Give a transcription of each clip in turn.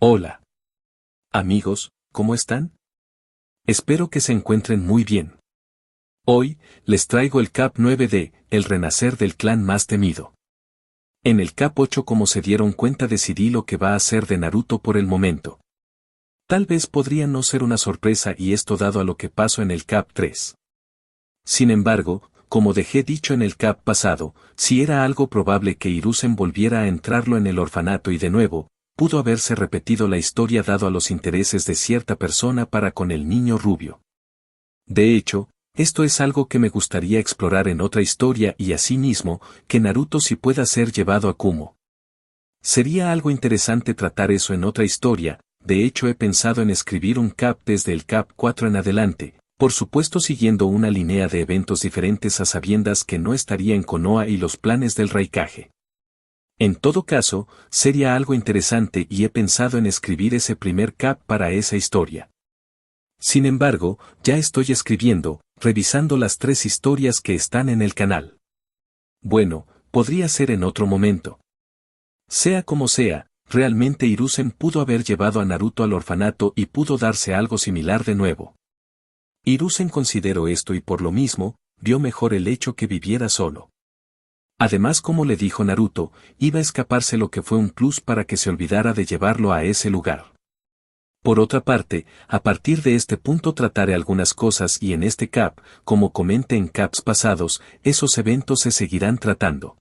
Hola. Amigos, ¿cómo están? Espero que se encuentren muy bien. Hoy, les traigo el Cap 9 de El renacer del clan más temido. En el Cap 8, como se dieron cuenta, decidí lo que va a hacer de Naruto por el momento. Tal vez podría no ser una sorpresa, y esto dado a lo que pasó en el Cap 3. Sin embargo, como dejé dicho en el Cap pasado, si era algo probable que Hiruzen volviera a entrarlo en el orfanato y de nuevo, pudo haberse repetido la historia dado a los intereses de cierta persona para con el niño rubio. De hecho, esto es algo que me gustaría explorar en otra historia y asimismo, que Naruto sí pueda ser llevado a Kumo. Sería algo interesante tratar eso en otra historia. De hecho he pensado en escribir un Cap desde el Cap 4 en adelante, por supuesto siguiendo una línea de eventos diferentes a sabiendas que no estaría en Konoha y los planes del Raikage. En todo caso, sería algo interesante y he pensado en escribir ese primer Cap para esa historia. Sin embargo, ya estoy escribiendo, revisando las 3 historias que están en el canal. Bueno, podría ser en otro momento. Sea como sea, realmente Hiruzen pudo haber llevado a Naruto al orfanato y pudo darse algo similar de nuevo. Hiruzen consideró esto y por lo mismo, vio mejor el hecho que viviera solo. Además, como le dijo Naruto, iba a escaparse, lo que fue un plus para que se olvidara de llevarlo a ese lugar. Por otra parte, a partir de este punto trataré algunas cosas y en este Cap, como comenté en Caps pasados, esos eventos se seguirán tratando.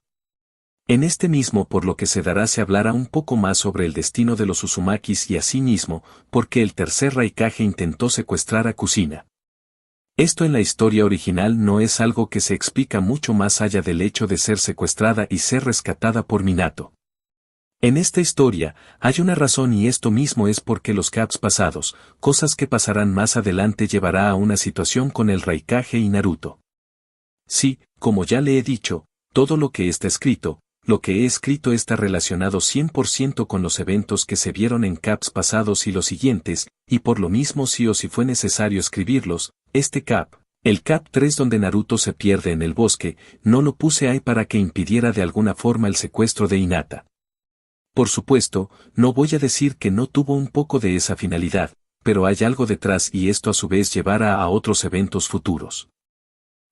En este mismo, por lo que se dará, se hablará un poco más sobre el destino de los Uzumakis y asimismo, porque el tercer Raikage intentó secuestrar a Kushina. Esto en la historia original no es algo que se explica mucho más allá del hecho de ser secuestrada y ser rescatada por Minato. En esta historia, hay una razón y esto mismo es porque los Caps pasados, cosas que pasarán más adelante, llevará a una situación con el Raikage y Naruto. Sí, como ya le he dicho, todo lo que está escrito, lo que he escrito está relacionado 100% con los eventos que se vieron en Caps pasados y los siguientes, y por lo mismo sí o sí fue necesario escribirlos. Este Cap, el Cap 3 donde Naruto se pierde en el bosque, no lo puse ahí para que impidiera de alguna forma el secuestro de Hinata. Por supuesto, no voy a decir que no tuvo un poco de esa finalidad, pero hay algo detrás y esto a su vez llevará a otros eventos futuros.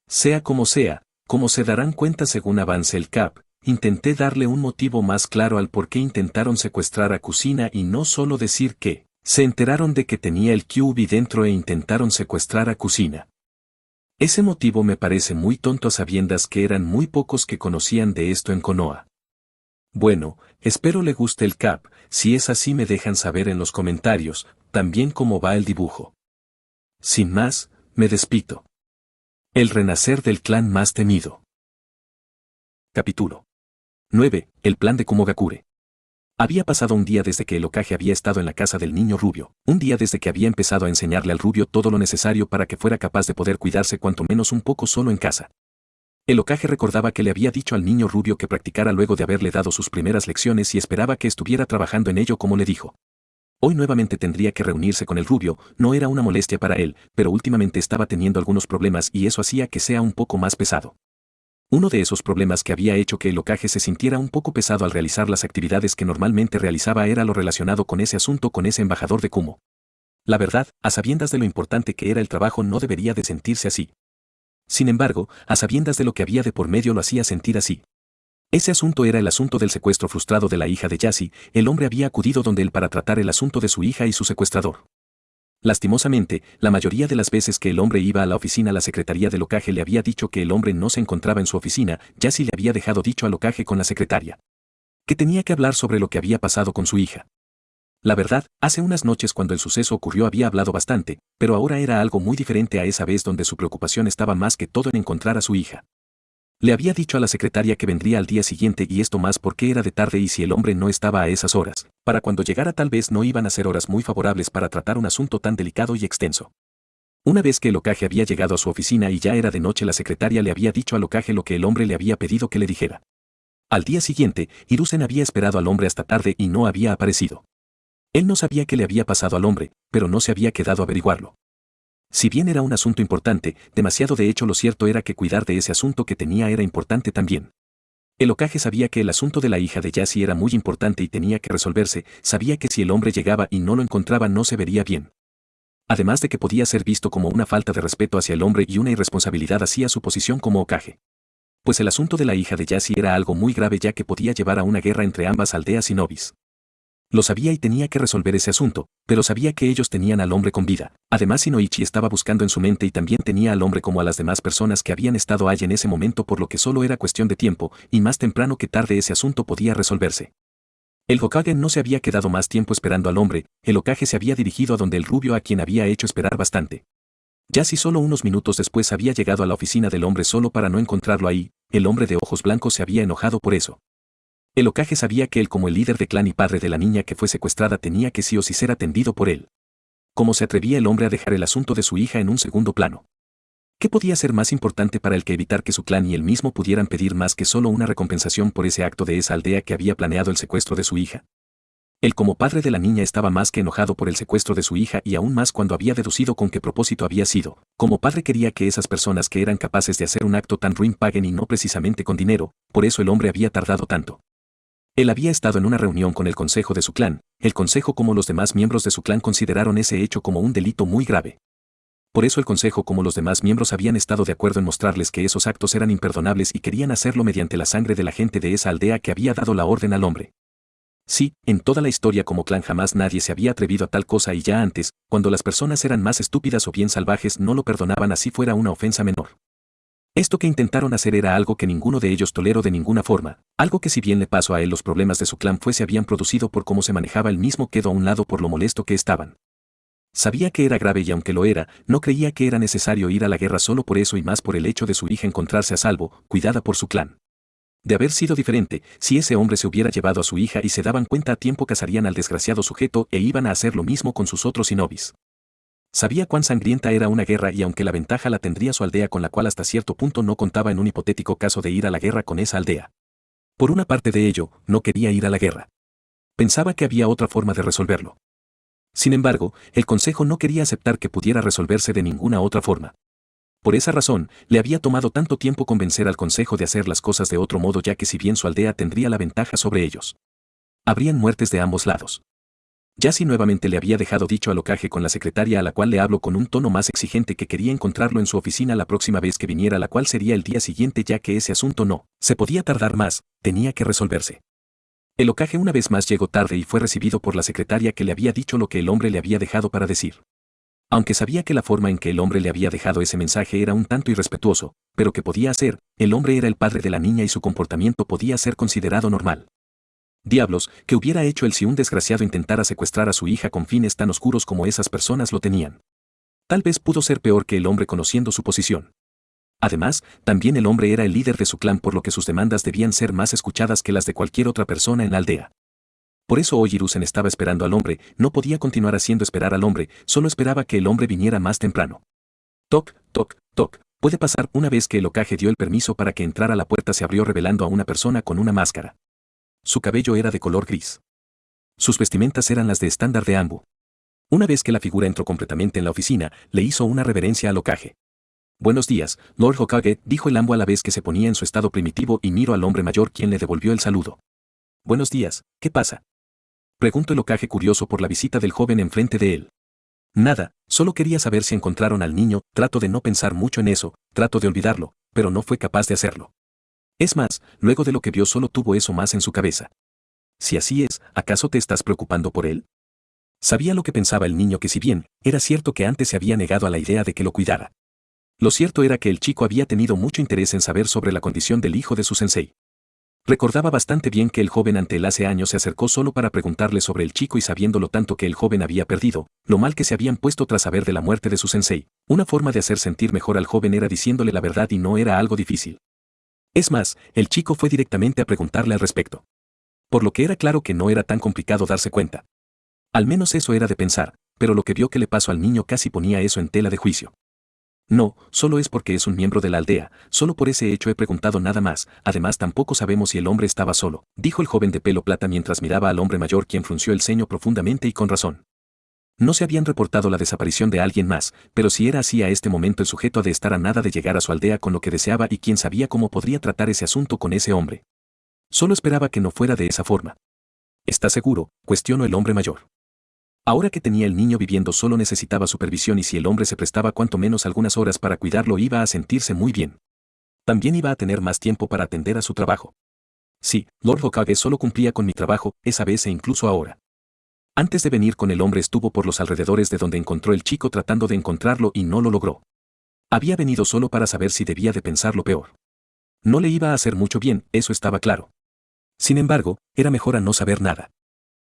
Sea, como se darán cuenta según avance el Cap, intenté darle un motivo más claro al por qué intentaron secuestrar a Kushina y no solo decir que se enteraron de que tenía el Kyuubi dentro e intentaron secuestrar a Kushina. Ese motivo me parece muy tonto a sabiendas que eran muy pocos que conocían de esto en Konoha. Bueno, espero le guste el Cap, si es así me dejan saber en los comentarios, también cómo va el dibujo. Sin más, me despido. El renacer del clan más temido. Capítulo 9. El plan de Kumogakure. Había pasado un día desde que el Hokage había estado en la casa del niño rubio, un día desde que había empezado a enseñarle al rubio todo lo necesario para que fuera capaz de poder cuidarse cuanto menos un poco solo en casa. El Hokage recordaba que le había dicho al niño rubio que practicara luego de haberle dado sus primeras lecciones y esperaba que estuviera trabajando en ello como le dijo. Hoy nuevamente tendría que reunirse con el rubio, no era una molestia para él, pero últimamente estaba teniendo algunos problemas y eso hacía que sea un poco más pesado. Uno de esos problemas que había hecho que el Hokage se sintiera un poco pesado al realizar las actividades que normalmente realizaba era lo relacionado con ese asunto con ese embajador de Kumo. La verdad, a sabiendas de lo importante que era el trabajo, no debería de sentirse así. Sin embargo, a sabiendas de lo que había de por medio, lo hacía sentir así. Ese asunto era el asunto del secuestro frustrado de la hija de Yashi. El hombre había acudido donde él para tratar el asunto de su hija y su secuestrador. Lastimosamente, la mayoría de las veces que el hombre iba a la oficina, la secretaría del Hokage le había dicho que el hombre no se encontraba en su oficina. Yashi le había dejado dicho al Hokage con la secretaria que tenía que hablar sobre lo que había pasado con su hija. La verdad, hace unas noches cuando el suceso ocurrió había hablado bastante, pero ahora era algo muy diferente a esa vez donde su preocupación estaba más que todo en encontrar a su hija. Le había dicho a la secretaria que vendría al día siguiente y esto más porque era de tarde y si el hombre no estaba a esas horas, para cuando llegara tal vez no iban a ser horas muy favorables para tratar un asunto tan delicado y extenso. Una vez que el Hokage había llegado a su oficina y ya era de noche, la secretaria le había dicho al Hokage lo que el hombre le había pedido que le dijera. Al día siguiente, Hiruzen había esperado al hombre hasta tarde y no había aparecido. Él no sabía qué le había pasado al hombre, pero no se había quedado a averiguarlo. Si bien era un asunto importante, demasiado de hecho, lo cierto era que cuidar de ese asunto que tenía era importante también. El Hokage sabía que el asunto de la hija de Yashi era muy importante y tenía que resolverse, sabía que si el hombre llegaba y no lo encontraba no se vería bien. Además de que podía ser visto como una falta de respeto hacia el hombre y una irresponsabilidad hacia su posición como Hokage. Pues el asunto de la hija de Yashi era algo muy grave ya que podía llevar a una guerra entre ambas aldeas y nobis. Lo sabía y tenía que resolver ese asunto, pero sabía que ellos tenían al hombre con vida. Además Shinoichi estaba buscando en su mente y también tenía al hombre como a las demás personas que habían estado allí en ese momento, por lo que solo era cuestión de tiempo, y más temprano que tarde ese asunto podía resolverse. El Hokage no se había quedado más tiempo esperando al hombre, el Hokage se había dirigido a donde el rubio a quien había hecho esperar bastante. Yashi solo unos minutos después había llegado a la oficina del hombre solo para no encontrarlo ahí, el hombre de ojos blancos se había enojado por eso. El Hokage sabía que él como el líder de clan y padre de la niña que fue secuestrada tenía que sí o sí ser atendido por él. ¿Cómo se atrevía el hombre a dejar el asunto de su hija en un segundo plano? ¿Qué podía ser más importante para él que evitar que su clan y él mismo pudieran pedir más que solo una recompensación por ese acto de esa aldea que había planeado el secuestro de su hija? Él como padre de la niña estaba más que enojado por el secuestro de su hija y aún más cuando había deducido con qué propósito había sido. Como padre quería que esas personas que eran capaces de hacer un acto tan ruin paguen y no precisamente con dinero, por eso el hombre había tardado tanto. Él había estado en una reunión con el consejo de su clan, el consejo como los demás miembros de su clan consideraron ese hecho como un delito muy grave. Por eso el consejo como los demás miembros habían estado de acuerdo en mostrarles que esos actos eran imperdonables y querían hacerlo mediante la sangre de la gente de esa aldea que había dado la orden al hombre. Sí, en toda la historia como clan jamás nadie se había atrevido a tal cosa y ya antes, cuando las personas eran más estúpidas o bien salvajes no lo perdonaban así fuera una ofensa menor. Esto que intentaron hacer era algo que ninguno de ellos toleró de ninguna forma, algo que si bien le pasó a él los problemas de su clan se habían producido por cómo se manejaba él mismo quedó a un lado por lo molesto que estaban. Sabía que era grave y aunque lo era, no creía que era necesario ir a la guerra solo por eso y más por el hecho de su hija encontrarse a salvo, cuidada por su clan. De haber sido diferente, si ese hombre se hubiera llevado a su hija y se daban cuenta a tiempo cazarían al desgraciado sujeto e iban a hacer lo mismo con sus otros shinobis. Sabía cuán sangrienta era una guerra y aunque la ventaja la tendría su aldea con la cual hasta cierto punto no contaba en un hipotético caso de ir a la guerra con esa aldea. Por una parte de ello, no quería ir a la guerra. Pensaba que había otra forma de resolverlo. Sin embargo, el consejo no quería aceptar que pudiera resolverse de ninguna otra forma. Por esa razón, le había tomado tanto tiempo convencer al consejo de hacer las cosas de otro modo ya que si bien su aldea tendría la ventaja sobre ellos, habrían muertes de ambos lados. Yashi nuevamente le había dejado dicho al Hokage con la secretaria a la cual le habló con un tono más exigente que quería encontrarlo en su oficina la próxima vez que viniera la cual sería el día siguiente ya que ese asunto no se podía tardar más, tenía que resolverse. El Hokage una vez más llegó tarde y fue recibido por la secretaria que le había dicho lo que el hombre le había dejado para decir. Aunque sabía que la forma en que el hombre le había dejado ese mensaje era un tanto irrespetuoso, pero que podía hacer, el hombre era el padre de la niña y su comportamiento podía ser considerado normal. Diablos, ¿qué hubiera hecho él si un desgraciado intentara secuestrar a su hija con fines tan oscuros como esas personas lo tenían? Tal vez pudo ser peor que el hombre conociendo su posición. Además, también el hombre era el líder de su clan por lo que sus demandas debían ser más escuchadas que las de cualquier otra persona en la aldea. Por eso hoy Hiruzen estaba esperando al hombre, no podía continuar haciendo esperar al hombre, solo esperaba que el hombre viniera más temprano. Toc, toc, toc. Puede pasar. Una vez que el Hokage dio el permiso para que entrara, la puerta se abrió revelando a una persona con una máscara. Su cabello era de color gris. Sus vestimentas eran las de estándar de Anbu. Una vez que la figura entró completamente en la oficina, le hizo una reverencia al Hokage. Buenos días, Lord Hokage, dijo el Anbu a la vez que se ponía en su estado primitivo y miró al hombre mayor quien le devolvió el saludo. Buenos días, ¿qué pasa? Preguntó el Hokage curioso por la visita del joven enfrente de él. Nada, solo quería saber si encontraron al niño, trato de no pensar mucho en eso, trato de olvidarlo, pero no fue capaz de hacerlo. Es más, luego de lo que vio solo tuvo eso más en su cabeza. Si así es, ¿acaso te estás preocupando por él? Sabía lo que pensaba el niño que si bien, era cierto que antes se había negado a la idea de que lo cuidara. Lo cierto era que el chico había tenido mucho interés en saber sobre la condición del hijo de su sensei. Recordaba bastante bien que el joven ante él hace años se acercó solo para preguntarle sobre el chico y sabiendo lo tanto que el joven había perdido, lo mal que se habían puesto tras saber de la muerte de su sensei, una forma de hacer sentir mejor al joven era diciéndole la verdad y no era algo difícil. Es más, el chico fue directamente a preguntarle al respecto. Por lo que era claro que no era tan complicado darse cuenta. Al menos eso era de pensar, pero lo que vio que le pasó al niño casi ponía eso en tela de juicio. No, solo es porque es un miembro de la aldea, solo por ese hecho he preguntado nada más, además tampoco sabemos si el hombre estaba solo, dijo el joven de pelo plata mientras miraba al hombre mayor quien frunció el ceño profundamente y con razón. No se habían reportado la desaparición de alguien más, pero si era así a este momento el sujeto ha de estar a nada de llegar a su aldea con lo que deseaba y quién sabía cómo podría tratar ese asunto con ese hombre. Solo esperaba que no fuera de esa forma. ¿Estás seguro?, cuestionó el hombre mayor. Ahora que tenía el niño viviendo solo necesitaba supervisión y si el hombre se prestaba cuanto menos algunas horas para cuidarlo iba a sentirse muy bien. También iba a tener más tiempo para atender a su trabajo. Sí, Lord Hokage solo cumplía con mi trabajo, esa vez e incluso ahora. Antes de venir con el hombre estuvo por los alrededores de donde encontró el chico tratando de encontrarlo y no lo logró. Había venido solo para saber si debía de pensar lo peor. No le iba a hacer mucho bien, eso estaba claro. Sin embargo, era mejor a no saber nada.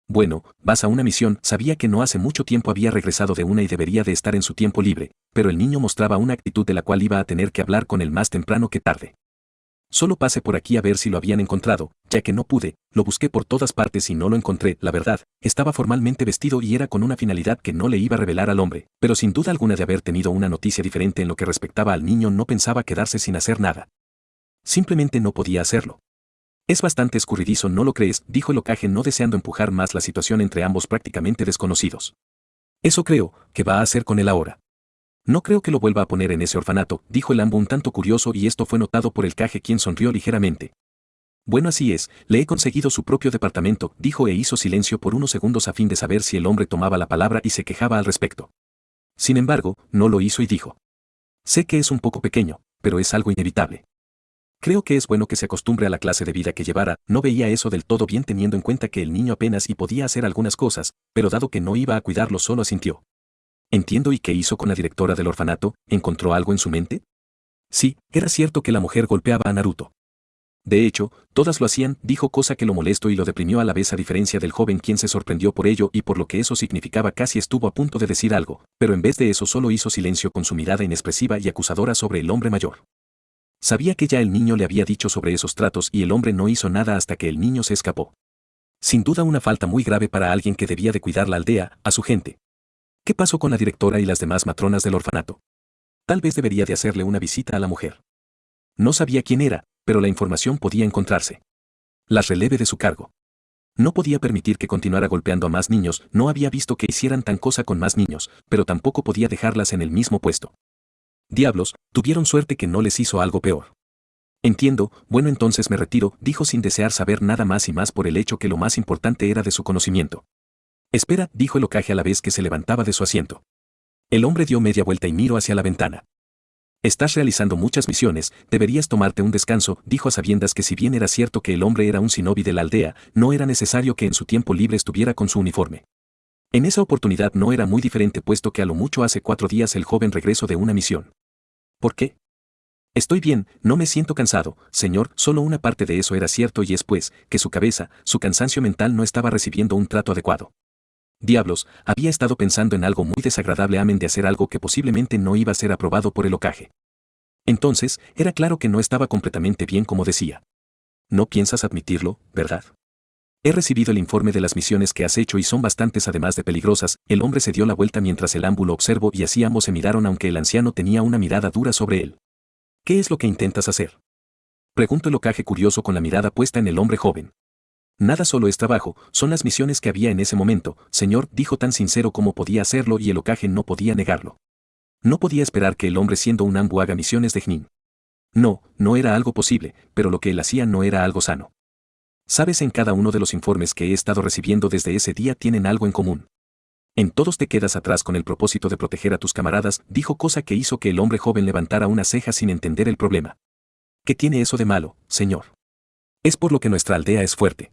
Bueno, vas a una misión, sabía que no hace mucho tiempo había regresado de una y debería de estar en su tiempo libre, pero el niño mostraba una actitud de la cual iba a tener que hablar con él más temprano que tarde. Solo pasé por aquí a ver si lo habían encontrado, ya que no pude, lo busqué por todas partes y no lo encontré, la verdad, estaba formalmente vestido y era con una finalidad que no le iba a revelar al hombre, pero sin duda alguna de haber tenido una noticia diferente en lo que respectaba al niño no pensaba quedarse sin hacer nada. Simplemente no podía hacerlo. Es bastante escurridizo, ¿no lo crees?, dijo el Hokage no deseando empujar más la situación entre ambos prácticamente desconocidos. Eso creo que va a hacer con él ahora. No creo que lo vuelva a poner en ese orfanato, dijo el Ambu un tanto curioso y esto fue notado por el Kage quien sonrió ligeramente. Bueno, así es, le he conseguido su propio departamento, dijo e hizo silencio por unos segundos a fin de saber si el hombre tomaba la palabra y se quejaba al respecto. Sin embargo, no lo hizo y dijo. Sé que es un poco pequeño, pero es algo inevitable. Creo que es bueno que se acostumbre a la clase de vida que llevara, no veía eso del todo bien teniendo en cuenta que el niño apenas y podía hacer algunas cosas, pero dado que no iba a cuidarlo solo asintió. Entiendo. ¿Y qué hizo con la directora del orfanato? ¿Encontró algo en su mente? Sí, era cierto que la mujer golpeaba a Naruto. De hecho, todas lo hacían, dijo, cosa que lo molestó y lo deprimió a la vez a diferencia del joven quien se sorprendió por ello y por lo que eso significaba casi estuvo a punto de decir algo, pero en vez de eso solo hizo silencio con su mirada inexpresiva y acusadora sobre el hombre mayor. Sabía que ya el niño le había dicho sobre esos tratos y el hombre no hizo nada hasta que el niño se escapó. Sin duda una falta muy grave para alguien que debía de cuidar la aldea, a su gente. ¿Qué pasó con la directora y las demás matronas del orfanato? Tal vez debería de hacerle una visita a la mujer. No sabía quién era, pero la información podía encontrarse. Las releve de su cargo. No podía permitir que continuara golpeando a más niños, no había visto que hicieran tan cosa con más niños, pero tampoco podía dejarlas en el mismo puesto. Diablos, tuvieron suerte que no les hizo algo peor. Entiendo, bueno entonces me retiro, dijo sin desear saber nada más y más por el hecho que lo más importante era de su conocimiento. Espera, dijo el Hokage a la vez que se levantaba de su asiento. El hombre dio media vuelta y miró hacia la ventana. Estás realizando muchas misiones, deberías tomarte un descanso, dijo a sabiendas que si bien era cierto que el hombre era un shinobi de la aldea, no era necesario que en su tiempo libre estuviera con su uniforme. En esa oportunidad no era muy diferente puesto que a lo mucho hace 4 días el joven regresó de una misión. ¿Por qué? Estoy bien, no me siento cansado, señor, solo una parte de eso era cierto y es pues, que su cabeza, su cansancio mental no estaba recibiendo un trato adecuado. Diablos, había estado pensando en algo muy desagradable amén de hacer algo que posiblemente no iba a ser aprobado por el Hokage. Entonces, era claro que no estaba completamente bien como decía. No piensas admitirlo, ¿verdad? He recibido el informe de las misiones que has hecho y son bastantes además de peligrosas. El hombre se dio la vuelta mientras el Ambu lo observó y así ambos se miraron aunque el anciano tenía una mirada dura sobre él. ¿Qué es lo que intentas hacer? Preguntó el Hokage curioso con la mirada puesta en el hombre joven. Nada, solo es trabajo, son las misiones que había en ese momento, señor, dijo tan sincero como podía hacerlo y el Hokage no podía negarlo. No podía esperar que el hombre siendo un Ambu haga misiones de Chunin. No, no era algo posible, pero lo que él hacía no era algo sano. Sabes, en cada uno de los informes que he estado recibiendo desde ese día tienen algo en común. En todos te quedas atrás con el propósito de proteger a tus camaradas, dijo, cosa que hizo que el hombre joven levantara una ceja sin entender el problema. ¿Qué tiene eso de malo, señor? Es por lo que nuestra aldea es fuerte.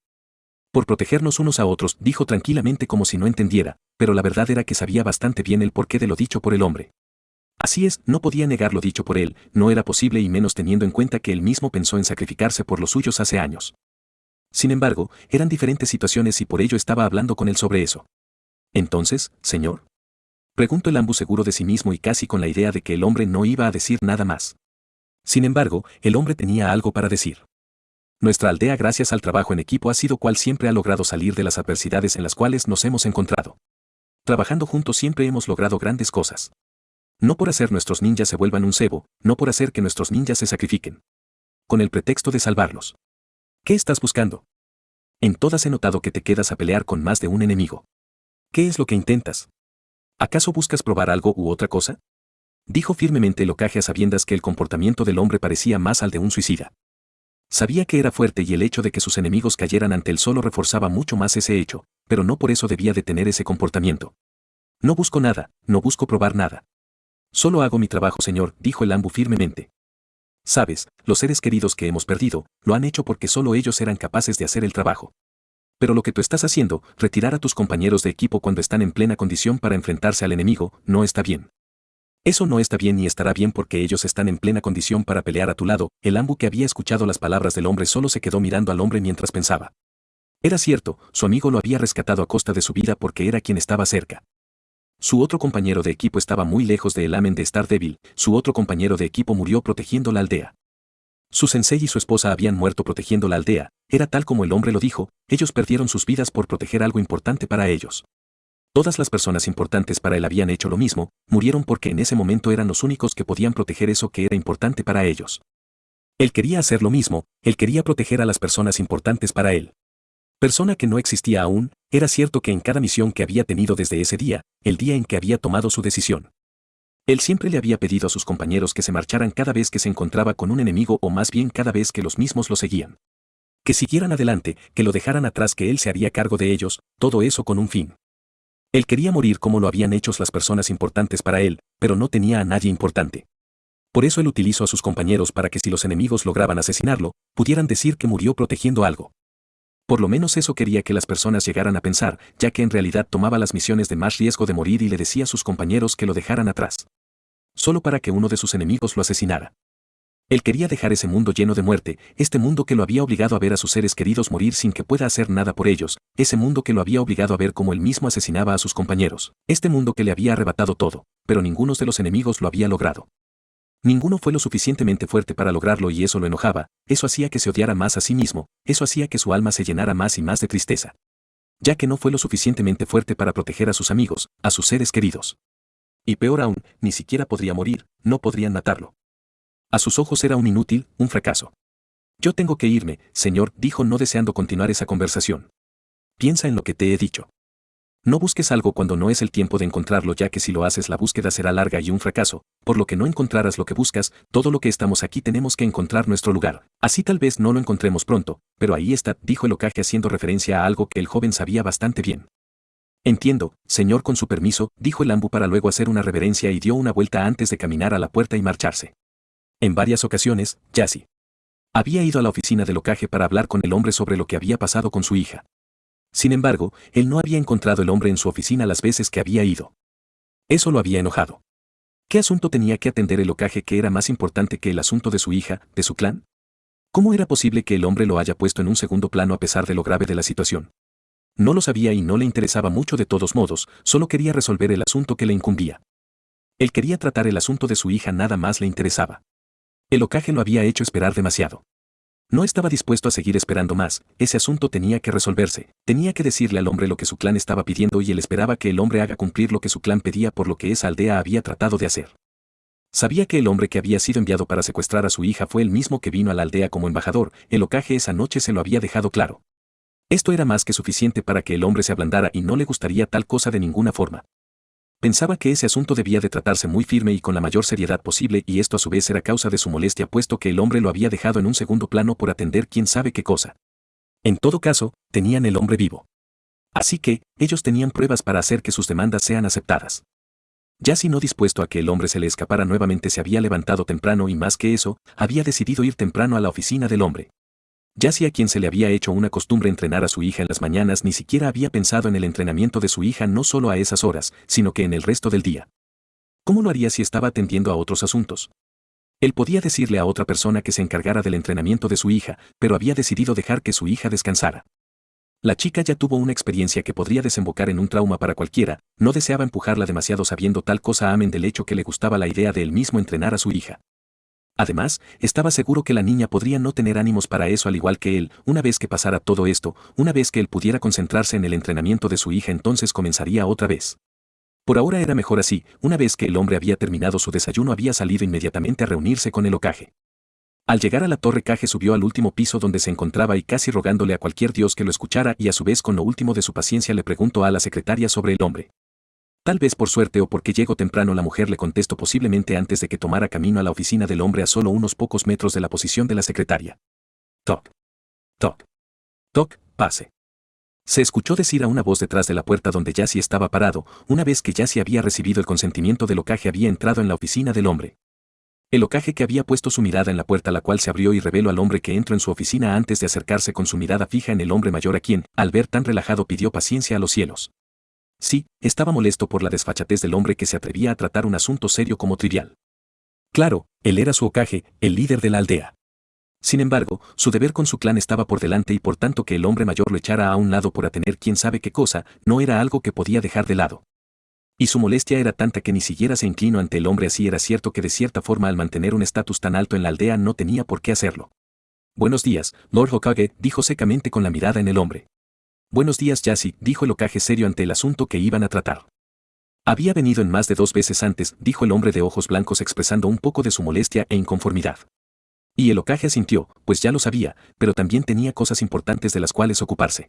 Por protegernos unos a otros, dijo tranquilamente como si no entendiera, pero la verdad era que sabía bastante bien el porqué de lo dicho por el hombre. Así es, no podía negar lo dicho por él, no era posible y menos teniendo en cuenta que él mismo pensó en sacrificarse por los suyos hace años. Sin embargo, eran diferentes situaciones y por ello estaba hablando con él sobre eso. Entonces, señor, preguntó el Ambu seguro de sí mismo y casi con la idea de que el hombre no iba a decir nada más. Sin embargo, el hombre tenía algo para decir. Nuestra aldea gracias al trabajo en equipo ha sido cual siempre ha logrado salir de las adversidades en las cuales nos hemos encontrado. Trabajando juntos siempre hemos logrado grandes cosas. No por hacer nuestros ninjas se vuelvan un cebo, no por hacer que nuestros ninjas se sacrifiquen. Con el pretexto de salvarlos. ¿Qué estás buscando? En todas he notado que te quedas a pelear con más de un enemigo. ¿Qué es lo que intentas? ¿Acaso buscas probar algo u otra cosa? Dijo firmemente el Hokage a sabiendas que el comportamiento del hombre parecía más al de un suicida. Sabía que era fuerte y el hecho de que sus enemigos cayeran ante él solo reforzaba mucho más ese hecho, pero no por eso debía de tener ese comportamiento. No busco nada, no busco probar nada. Solo hago mi trabajo, señor, dijo el Ambu firmemente. Sabes, los seres queridos que hemos perdido, lo han hecho porque solo ellos eran capaces de hacer el trabajo. Pero lo que tú estás haciendo, retirar a tus compañeros de equipo cuando están en plena condición para enfrentarse al enemigo, no está bien. Eso no está bien ni estará bien porque ellos están en plena condición para pelear a tu lado. El Ambu, que había escuchado las palabras del hombre, solo se quedó mirando al hombre mientras pensaba. Era cierto, su amigo lo había rescatado a costa de su vida porque era quien estaba cerca. Su otro compañero de equipo estaba muy lejos de el Amen de estar débil, su otro compañero de equipo murió protegiendo la aldea. Su sensei y su esposa habían muerto protegiendo la aldea, era tal como el hombre lo dijo, ellos perdieron sus vidas por proteger algo importante para ellos. Todas las personas importantes para él habían hecho lo mismo, murieron porque en ese momento eran los únicos que podían proteger eso que era importante para ellos. Él quería hacer lo mismo, él quería proteger a las personas importantes para él. Persona que no existía aún, era cierto que en cada misión que había tenido desde ese día, el día en que había tomado su decisión. Él siempre le había pedido a sus compañeros que se marcharan cada vez que se encontraba con un enemigo o más bien cada vez que los mismos lo seguían. Que siguieran adelante, que lo dejaran atrás, que él se haría cargo de ellos, todo eso con un fin. Él quería morir como lo habían hecho las personas importantes para él, pero no tenía a nadie importante. Por eso él utilizó a sus compañeros para que si los enemigos lograban asesinarlo, pudieran decir que murió protegiendo algo. Por lo menos eso quería que las personas llegaran a pensar, ya que en realidad tomaba las misiones de más riesgo de morir y le decía a sus compañeros que lo dejaran atrás. Solo para que uno de sus enemigos lo asesinara. Él quería dejar ese mundo lleno de muerte, este mundo que lo había obligado a ver a sus seres queridos morir sin que pueda hacer nada por ellos, ese mundo que lo había obligado a ver cómo él mismo asesinaba a sus compañeros, este mundo que le había arrebatado todo, pero ninguno de los enemigos lo había logrado. Ninguno fue lo suficientemente fuerte para lograrlo y eso lo enojaba, eso hacía que se odiara más a sí mismo, eso hacía que su alma se llenara más y más de tristeza. Ya que no fue lo suficientemente fuerte para proteger a sus amigos, a sus seres queridos. Y peor aún, ni siquiera podría morir, no podrían matarlo. A sus ojos era un inútil, un fracaso. Yo tengo que irme, señor, dijo no deseando continuar esa conversación. Piensa en lo que te he dicho. No busques algo cuando no es el tiempo de encontrarlo, ya que si lo haces la búsqueda será larga y un fracaso, por lo que no encontrarás lo que buscas, todo lo que estamos aquí tenemos que encontrar nuestro lugar. Así tal vez no lo encontremos pronto, pero ahí está, dijo el Hokage haciendo referencia a algo que el joven sabía bastante bien. Entiendo, señor, con su permiso, dijo el Ambu para luego hacer una reverencia y dio una vuelta antes de caminar a la puerta y marcharse. En varias ocasiones, Yassi había ido a la oficina del Hokage para hablar con el hombre sobre lo que había pasado con su hija. Sin embargo, él no había encontrado el hombre en su oficina las veces que había ido. Eso lo había enojado. ¿Qué asunto tenía que atender el Hokage que era más importante que el asunto de su hija, de su clan? ¿Cómo era posible que el hombre lo haya puesto en un segundo plano a pesar de lo grave de la situación? No lo sabía y no le interesaba mucho de todos modos, solo quería resolver el asunto que le incumbía. Él quería tratar el asunto de su hija, nada más le interesaba. El Hokage lo había hecho esperar demasiado. No estaba dispuesto a seguir esperando más, ese asunto tenía que resolverse, tenía que decirle al hombre lo que su clan estaba pidiendo y él esperaba que el hombre haga cumplir lo que su clan pedía por lo que esa aldea había tratado de hacer. Sabía que el hombre que había sido enviado para secuestrar a su hija fue el mismo que vino a la aldea como embajador, el Hokage esa noche se lo había dejado claro. Esto era más que suficiente para que el hombre se ablandara y no le gustaría tal cosa de ninguna forma. Pensaba que ese asunto debía de tratarse muy firme y con la mayor seriedad posible y esto a su vez era causa de su molestia puesto que el hombre lo había dejado en un segundo plano por atender quién sabe qué cosa. En todo caso, tenían el hombre vivo. Así que, ellos tenían pruebas para hacer que sus demandas sean aceptadas. Yassi, no dispuesto a que el hombre se le escapara nuevamente, se había levantado temprano y más que eso, había decidido ir temprano a la oficina del hombre. Yassi, a quien se le había hecho una costumbre entrenar a su hija en las mañanas, ni siquiera había pensado en el entrenamiento de su hija no solo a esas horas, sino que en el resto del día. ¿Cómo lo haría si estaba atendiendo a otros asuntos? Él podía decirle a otra persona que se encargara del entrenamiento de su hija, pero había decidido dejar que su hija descansara. La chica ya tuvo una experiencia que podría desembocar en un trauma para cualquiera, no deseaba empujarla demasiado sabiendo tal cosa amén del hecho que le gustaba la idea de él mismo entrenar a su hija. Además, estaba seguro que la niña podría no tener ánimos para eso al igual que él, una vez que pasara todo esto, una vez que él pudiera concentrarse en el entrenamiento de su hija entonces comenzaría otra vez. Por ahora era mejor así, una vez que el hombre había terminado su desayuno había salido inmediatamente a reunirse con el Hokage. Al llegar a la torre Kage subió al último piso donde se encontraba y casi rogándole a cualquier dios que lo escuchara y a su vez con lo último de su paciencia le preguntó a la secretaria sobre el hombre. Tal vez por suerte o porque llegó temprano la mujer le contestó posiblemente antes de que tomara camino a la oficina del hombre a solo unos pocos metros de la posición de la secretaria. Toc. Toc. Toc, pase. Se escuchó decir a una voz detrás de la puerta donde Jassy estaba parado. Una vez que Jassy había recibido el consentimiento del Hokage, había entrado en la oficina del hombre. El Hokage, que había puesto su mirada en la puerta, la cual se abrió, y reveló al hombre que entró en su oficina antes de acercarse con su mirada fija en el hombre mayor, a quien, al ver tan relajado, pidió paciencia a los cielos. Sí, estaba molesto por la desfachatez del hombre que se atrevía a tratar un asunto serio como trivial. Claro, él era su Hokage, el líder de la aldea. Sin embargo, su deber con su clan estaba por delante, y por tanto que el hombre mayor lo echara a un lado por tener quién sabe qué cosa, no era algo que podía dejar de lado. Y su molestia era tanta que ni siquiera se inclinó ante el hombre. Así era cierto que de cierta forma, al mantener un estatus tan alto en la aldea, no tenía por qué hacerlo. Buenos días, Lord Hokage, dijo secamente con la mirada en el hombre. Buenos días, Jassy, dijo el Hokage serio ante el asunto que iban a tratar. Había venido en más de 2 veces antes, dijo el hombre de ojos blancos, expresando un poco de su molestia e inconformidad. Y el Hokage asintió, pues ya lo sabía, pero también tenía cosas importantes de las cuales ocuparse.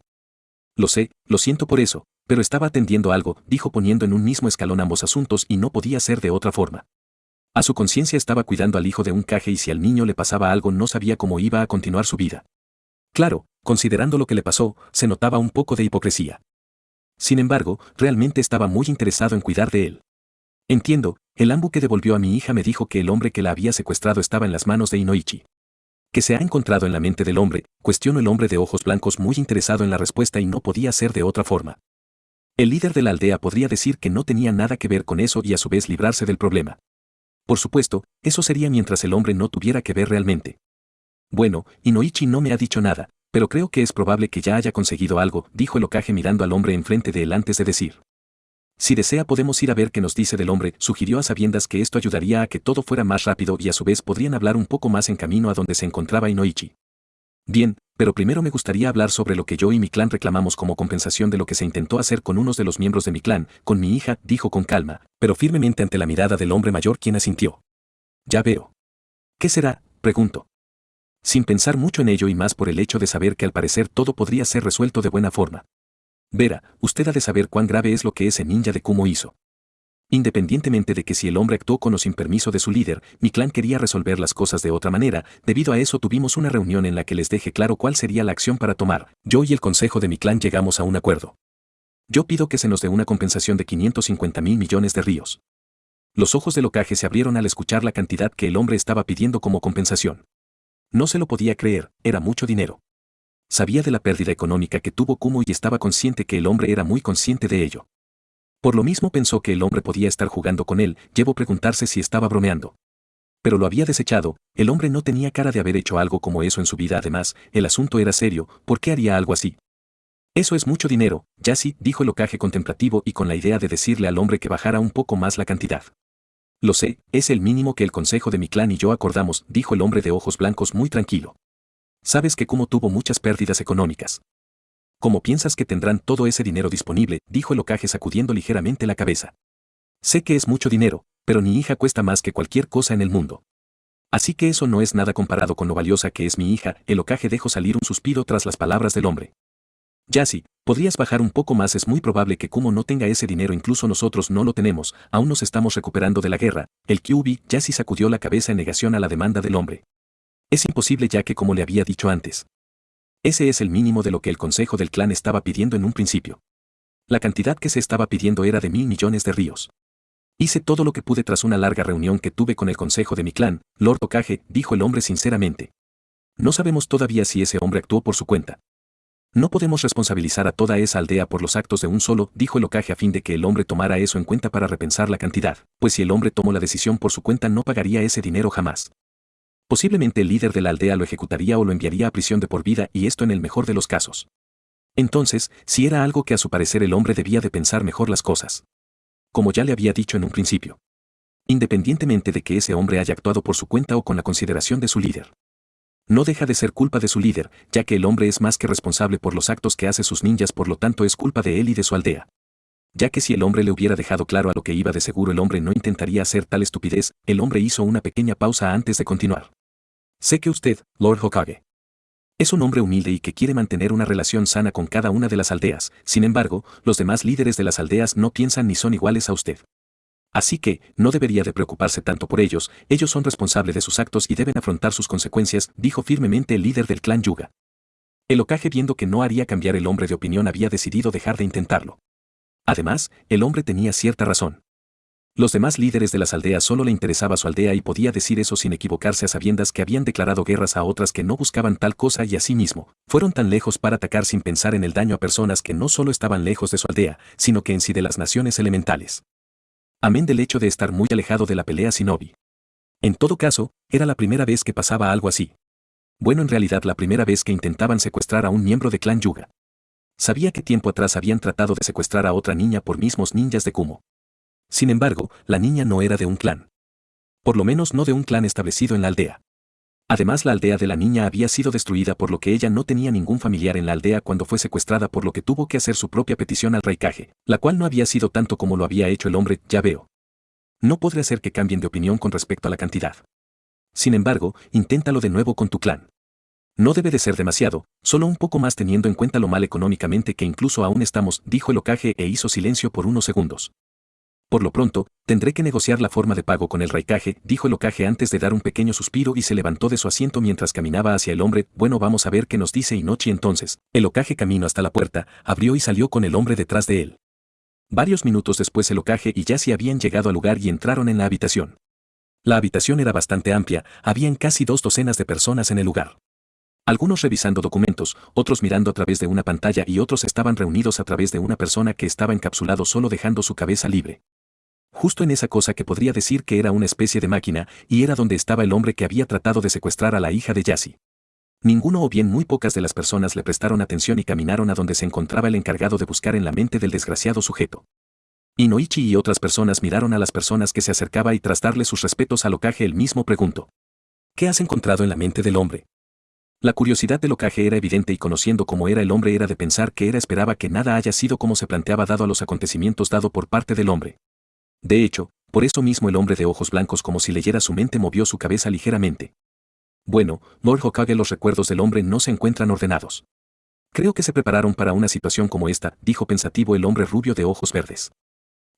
Lo sé, lo siento por eso, pero estaba atendiendo algo, dijo poniendo en un mismo escalón ambos asuntos, y no podía ser de otra forma. A su conciencia estaba cuidando al hijo de un Hokage, y si al niño le pasaba algo no sabía cómo iba a continuar su vida. Claro, considerando lo que le pasó, se notaba un poco de hipocresía. Sin embargo, realmente estaba muy interesado en cuidar de él. Entiendo, el ambu que devolvió a mi hija me dijo que el hombre que la había secuestrado estaba en las manos de Inoichi. ¿Qué se ha encontrado en la mente del hombre?, cuestionó el hombre de ojos blancos, muy interesado en la respuesta, y no podía ser de otra forma. El líder de la aldea podría decir que no tenía nada que ver con eso y a su vez librarse del problema. Por supuesto, eso sería mientras el hombre no tuviera que ver realmente. Bueno, Inoichi no me ha dicho nada, pero creo que es probable que ya haya conseguido algo, dijo el Hokage mirando al hombre enfrente de él antes de decir. Si desea podemos ir a ver qué nos dice del hombre, sugirió, a sabiendas que esto ayudaría a que todo fuera más rápido y a su vez podrían hablar un poco más en camino a donde se encontraba Inoichi. Bien, pero primero me gustaría hablar sobre lo que yo y mi clan reclamamos como compensación de lo que se intentó hacer con unos de los miembros de mi clan, con mi hija, dijo con calma, pero firmemente ante la mirada del hombre mayor, quien asintió. Ya veo. ¿Qué será?, preguntó. Sin pensar mucho en ello, y más por el hecho de saber que al parecer todo podría ser resuelto de buena forma. Verá, usted ha de saber cuán grave es lo que ese ninja de Kumo hizo. Independientemente de que si el hombre actuó con o sin permiso de su líder, mi clan quería resolver las cosas de otra manera. Debido a eso tuvimos una reunión en la que les dejé claro cuál sería la acción para tomar. Yo y el consejo de mi clan llegamos a un acuerdo. Yo pido que se nos dé una compensación de 550.000 millones de ríos. Los ojos del Hokage se abrieron al escuchar la cantidad que el hombre estaba pidiendo como compensación. No se lo podía creer, era mucho dinero. Sabía de la pérdida económica que tuvo Kumo y estaba consciente que el hombre era muy consciente de ello. Por lo mismo pensó que el hombre podía estar jugando con él, llevó a preguntarse si estaba bromeando. Pero lo había desechado, el hombre no tenía cara de haber hecho algo como eso en su vida. Además, el asunto era serio, ¿por qué haría algo así? Eso es mucho dinero, Jassy, dijo el Hokage contemplativo y con la idea de decirle al hombre que bajara un poco más la cantidad. Lo sé, es el mínimo que el consejo de mi clan y yo acordamos, dijo el hombre de ojos blancos muy tranquilo. Sabes que Kumo tuvo muchas pérdidas económicas. ¿Cómo piensas que tendrán todo ese dinero disponible?, dijo el Hokage sacudiendo ligeramente la cabeza. Sé que es mucho dinero, pero mi hija cuesta más que cualquier cosa en el mundo. Así que eso no es nada comparado con lo valiosa que es mi hija. El Hokage dejó salir un suspiro tras las palabras del hombre. Jassy, ¿podrías bajar un poco más? Es muy probable que Kumo no tenga ese dinero, incluso nosotros no lo tenemos, aún nos estamos recuperando de la guerra. El Kyuubi. Jassy sacudió la cabeza en negación a la demanda del hombre. Es imposible, ya que, como le había dicho antes, ese es el mínimo de lo que el consejo del clan estaba pidiendo en un principio. La cantidad que se estaba pidiendo era de 1.000 millones de ríos. Hice todo lo que pude tras una larga reunión que tuve con el consejo de mi clan, Lord Hokage, dijo el hombre sinceramente. No sabemos todavía si ese hombre actuó por su cuenta. No podemos responsabilizar a toda esa aldea por los actos de un solo, dijo el Hokage, a fin de que el hombre tomara eso en cuenta para repensar la cantidad, pues si el hombre tomó la decisión por su cuenta no pagaría ese dinero jamás. Posiblemente el líder de la aldea lo ejecutaría o lo enviaría a prisión de por vida, y esto en el mejor de los casos. Entonces, si era algo que a su parecer el hombre debía de pensar mejor las cosas. Como ya le había dicho en un principio. Independientemente de que ese hombre haya actuado por su cuenta o con la consideración de su líder. No deja de ser culpa de su líder, ya que el hombre es más que responsable por los actos que hace sus ninjas, por lo tanto es culpa de él y de su aldea. Ya que si el hombre le hubiera dejado claro a lo que iba, de seguro el hombre no intentaría hacer tal estupidez. El hombre hizo una pequeña pausa antes de continuar. Sé que usted, Lord Hokage, es un hombre humilde y que quiere mantener una relación sana con cada una de las aldeas. Sin embargo, los demás líderes de las aldeas no piensan ni son iguales a usted. Así que, no debería de preocuparse tanto por ellos, ellos son responsables de sus actos y deben afrontar sus consecuencias, dijo firmemente el líder del clan Yuga. El Hokage, viendo que no haría cambiar el hombre de opinión, había decidido dejar de intentarlo. Además, el hombre tenía cierta razón. Los demás líderes de las aldeas solo le interesaba su aldea y podía decir eso sin equivocarse, a sabiendas que habían declarado guerras a otras que no buscaban tal cosa, y asimismo, fueron tan lejos para atacar sin pensar en el daño a personas que no solo estaban lejos de su aldea, sino que en sí de las naciones elementales. Amén del hecho de estar muy alejado de la pelea shinobi. En todo caso, era la primera vez que pasaba algo así. Bueno, en realidad la primera vez que intentaban secuestrar a un miembro de clan Yuga. Sabía que tiempo atrás habían tratado de secuestrar a otra niña por mismos ninjas de Kumo. Sin embargo, la niña no era de un clan. Por lo menos no de un clan establecido en la aldea. Además, la aldea de la niña había sido destruida, por lo que ella no tenía ningún familiar en la aldea cuando fue secuestrada, por lo que tuvo que hacer su propia petición al Raikage, la cual no había sido tanto como lo había hecho el hombre. Ya veo. No podré hacer que cambien de opinión con respecto a la cantidad. Sin embargo, inténtalo de nuevo con tu clan. No debe de ser demasiado, solo un poco más teniendo en cuenta lo mal económicamente que incluso aún estamos, dijo el Hokage e hizo silencio por unos segundos. Por lo pronto, tendré que negociar la forma de pago con el Raikage, dijo el Hokage antes de dar un pequeño suspiro, y se levantó de su asiento mientras caminaba hacia el hombre. Bueno, vamos a ver qué nos dice Inochi entonces. El Hokage caminó hasta la puerta, abrió y salió con el hombre detrás de él. Varios minutos después el Hokage y Yashi habían llegado al lugar y entraron en la habitación. La habitación era bastante amplia, habían casi 2 docenas de personas en el lugar. Algunos revisando documentos, otros mirando a través de una pantalla y otros estaban reunidos a través de una persona que estaba encapsulado solo dejando su cabeza libre. Justo en esa cosa que podría decir que era una especie de máquina, y era donde estaba el hombre que había tratado de secuestrar a la hija de Yashi. Ninguno o bien muy pocas de las personas le prestaron atención y caminaron a donde se encontraba el encargado de buscar en la mente del desgraciado sujeto. Inoichi y otras personas miraron a las personas que se acercaba y tras darle sus respetos al Hokage él mismo preguntó: ¿qué has encontrado en la mente del hombre? La curiosidad del Hokage era evidente y conociendo cómo era el hombre era de pensar que esperaba que nada haya sido como se planteaba dado a los acontecimientos dado por parte del hombre. De hecho, por eso mismo el hombre de ojos blancos, como si leyera su mente, movió su cabeza ligeramente. Bueno, Lord Hokage, los recuerdos del hombre no se encuentran ordenados. Creo que se prepararon para una situación como esta, dijo pensativo el hombre rubio de ojos verdes.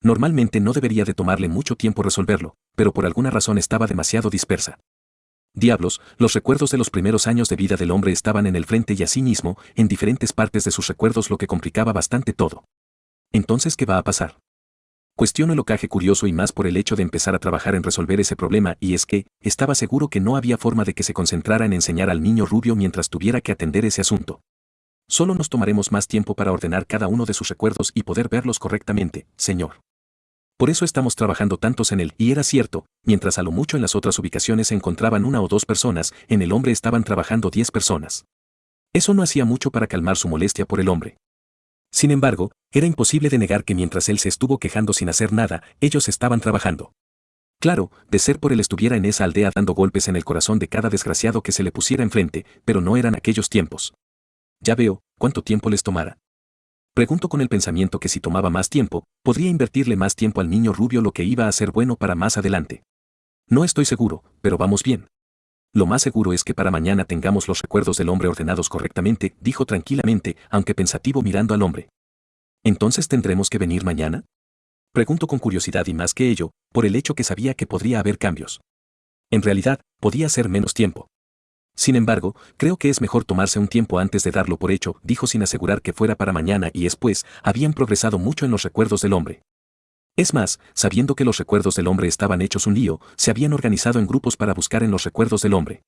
Normalmente no debería de tomarle mucho tiempo resolverlo, pero por alguna razón estaba demasiado dispersa. Diablos, los recuerdos de los primeros años de vida del hombre estaban en el frente y asimismo, en diferentes partes de sus recuerdos, lo que complicaba bastante todo. Entonces, ¿qué va a pasar? Cuestionó el Hokage, curioso y más por el hecho de empezar a trabajar en resolver ese problema, y es que, estaba seguro que no había forma de que se concentrara en enseñar al niño rubio mientras tuviera que atender ese asunto. Solo nos tomaremos más tiempo para ordenar cada uno de sus recuerdos y poder verlos correctamente, señor. Por eso estamos trabajando tantos en él, y era cierto, mientras a lo mucho en las otras ubicaciones se encontraban 1 o 2 personas, en el hombre estaban trabajando 10 personas. Eso no hacía mucho para calmar su molestia por el hombre. Sin embargo, era imposible de negar que mientras él se estuvo quejando sin hacer nada, ellos estaban trabajando. Claro, de ser por él estuviera en esa aldea dando golpes en el corazón de cada desgraciado que se le pusiera enfrente, pero no eran aquellos tiempos. Ya veo, ¿cuánto tiempo les tomará? Pregunto con el pensamiento que si tomaba más tiempo, podría invertirle más tiempo al niño rubio, lo que iba a ser bueno para más adelante. No estoy seguro, pero vamos bien. Lo más seguro es que para mañana tengamos los recuerdos del hombre ordenados correctamente, dijo tranquilamente, aunque pensativo mirando al hombre. ¿Entonces tendremos que venir mañana? Pregunto con curiosidad y más que ello, por el hecho que sabía que podría haber cambios. En realidad, podía ser menos tiempo. Sin embargo, creo que es mejor tomarse un tiempo antes de darlo por hecho, dijo sin asegurar que fuera para mañana, y después, habían progresado mucho en los recuerdos del hombre. Es más, sabiendo que los recuerdos del hombre estaban hechos un lío, se habían organizado en grupos para buscar en los recuerdos del hombre.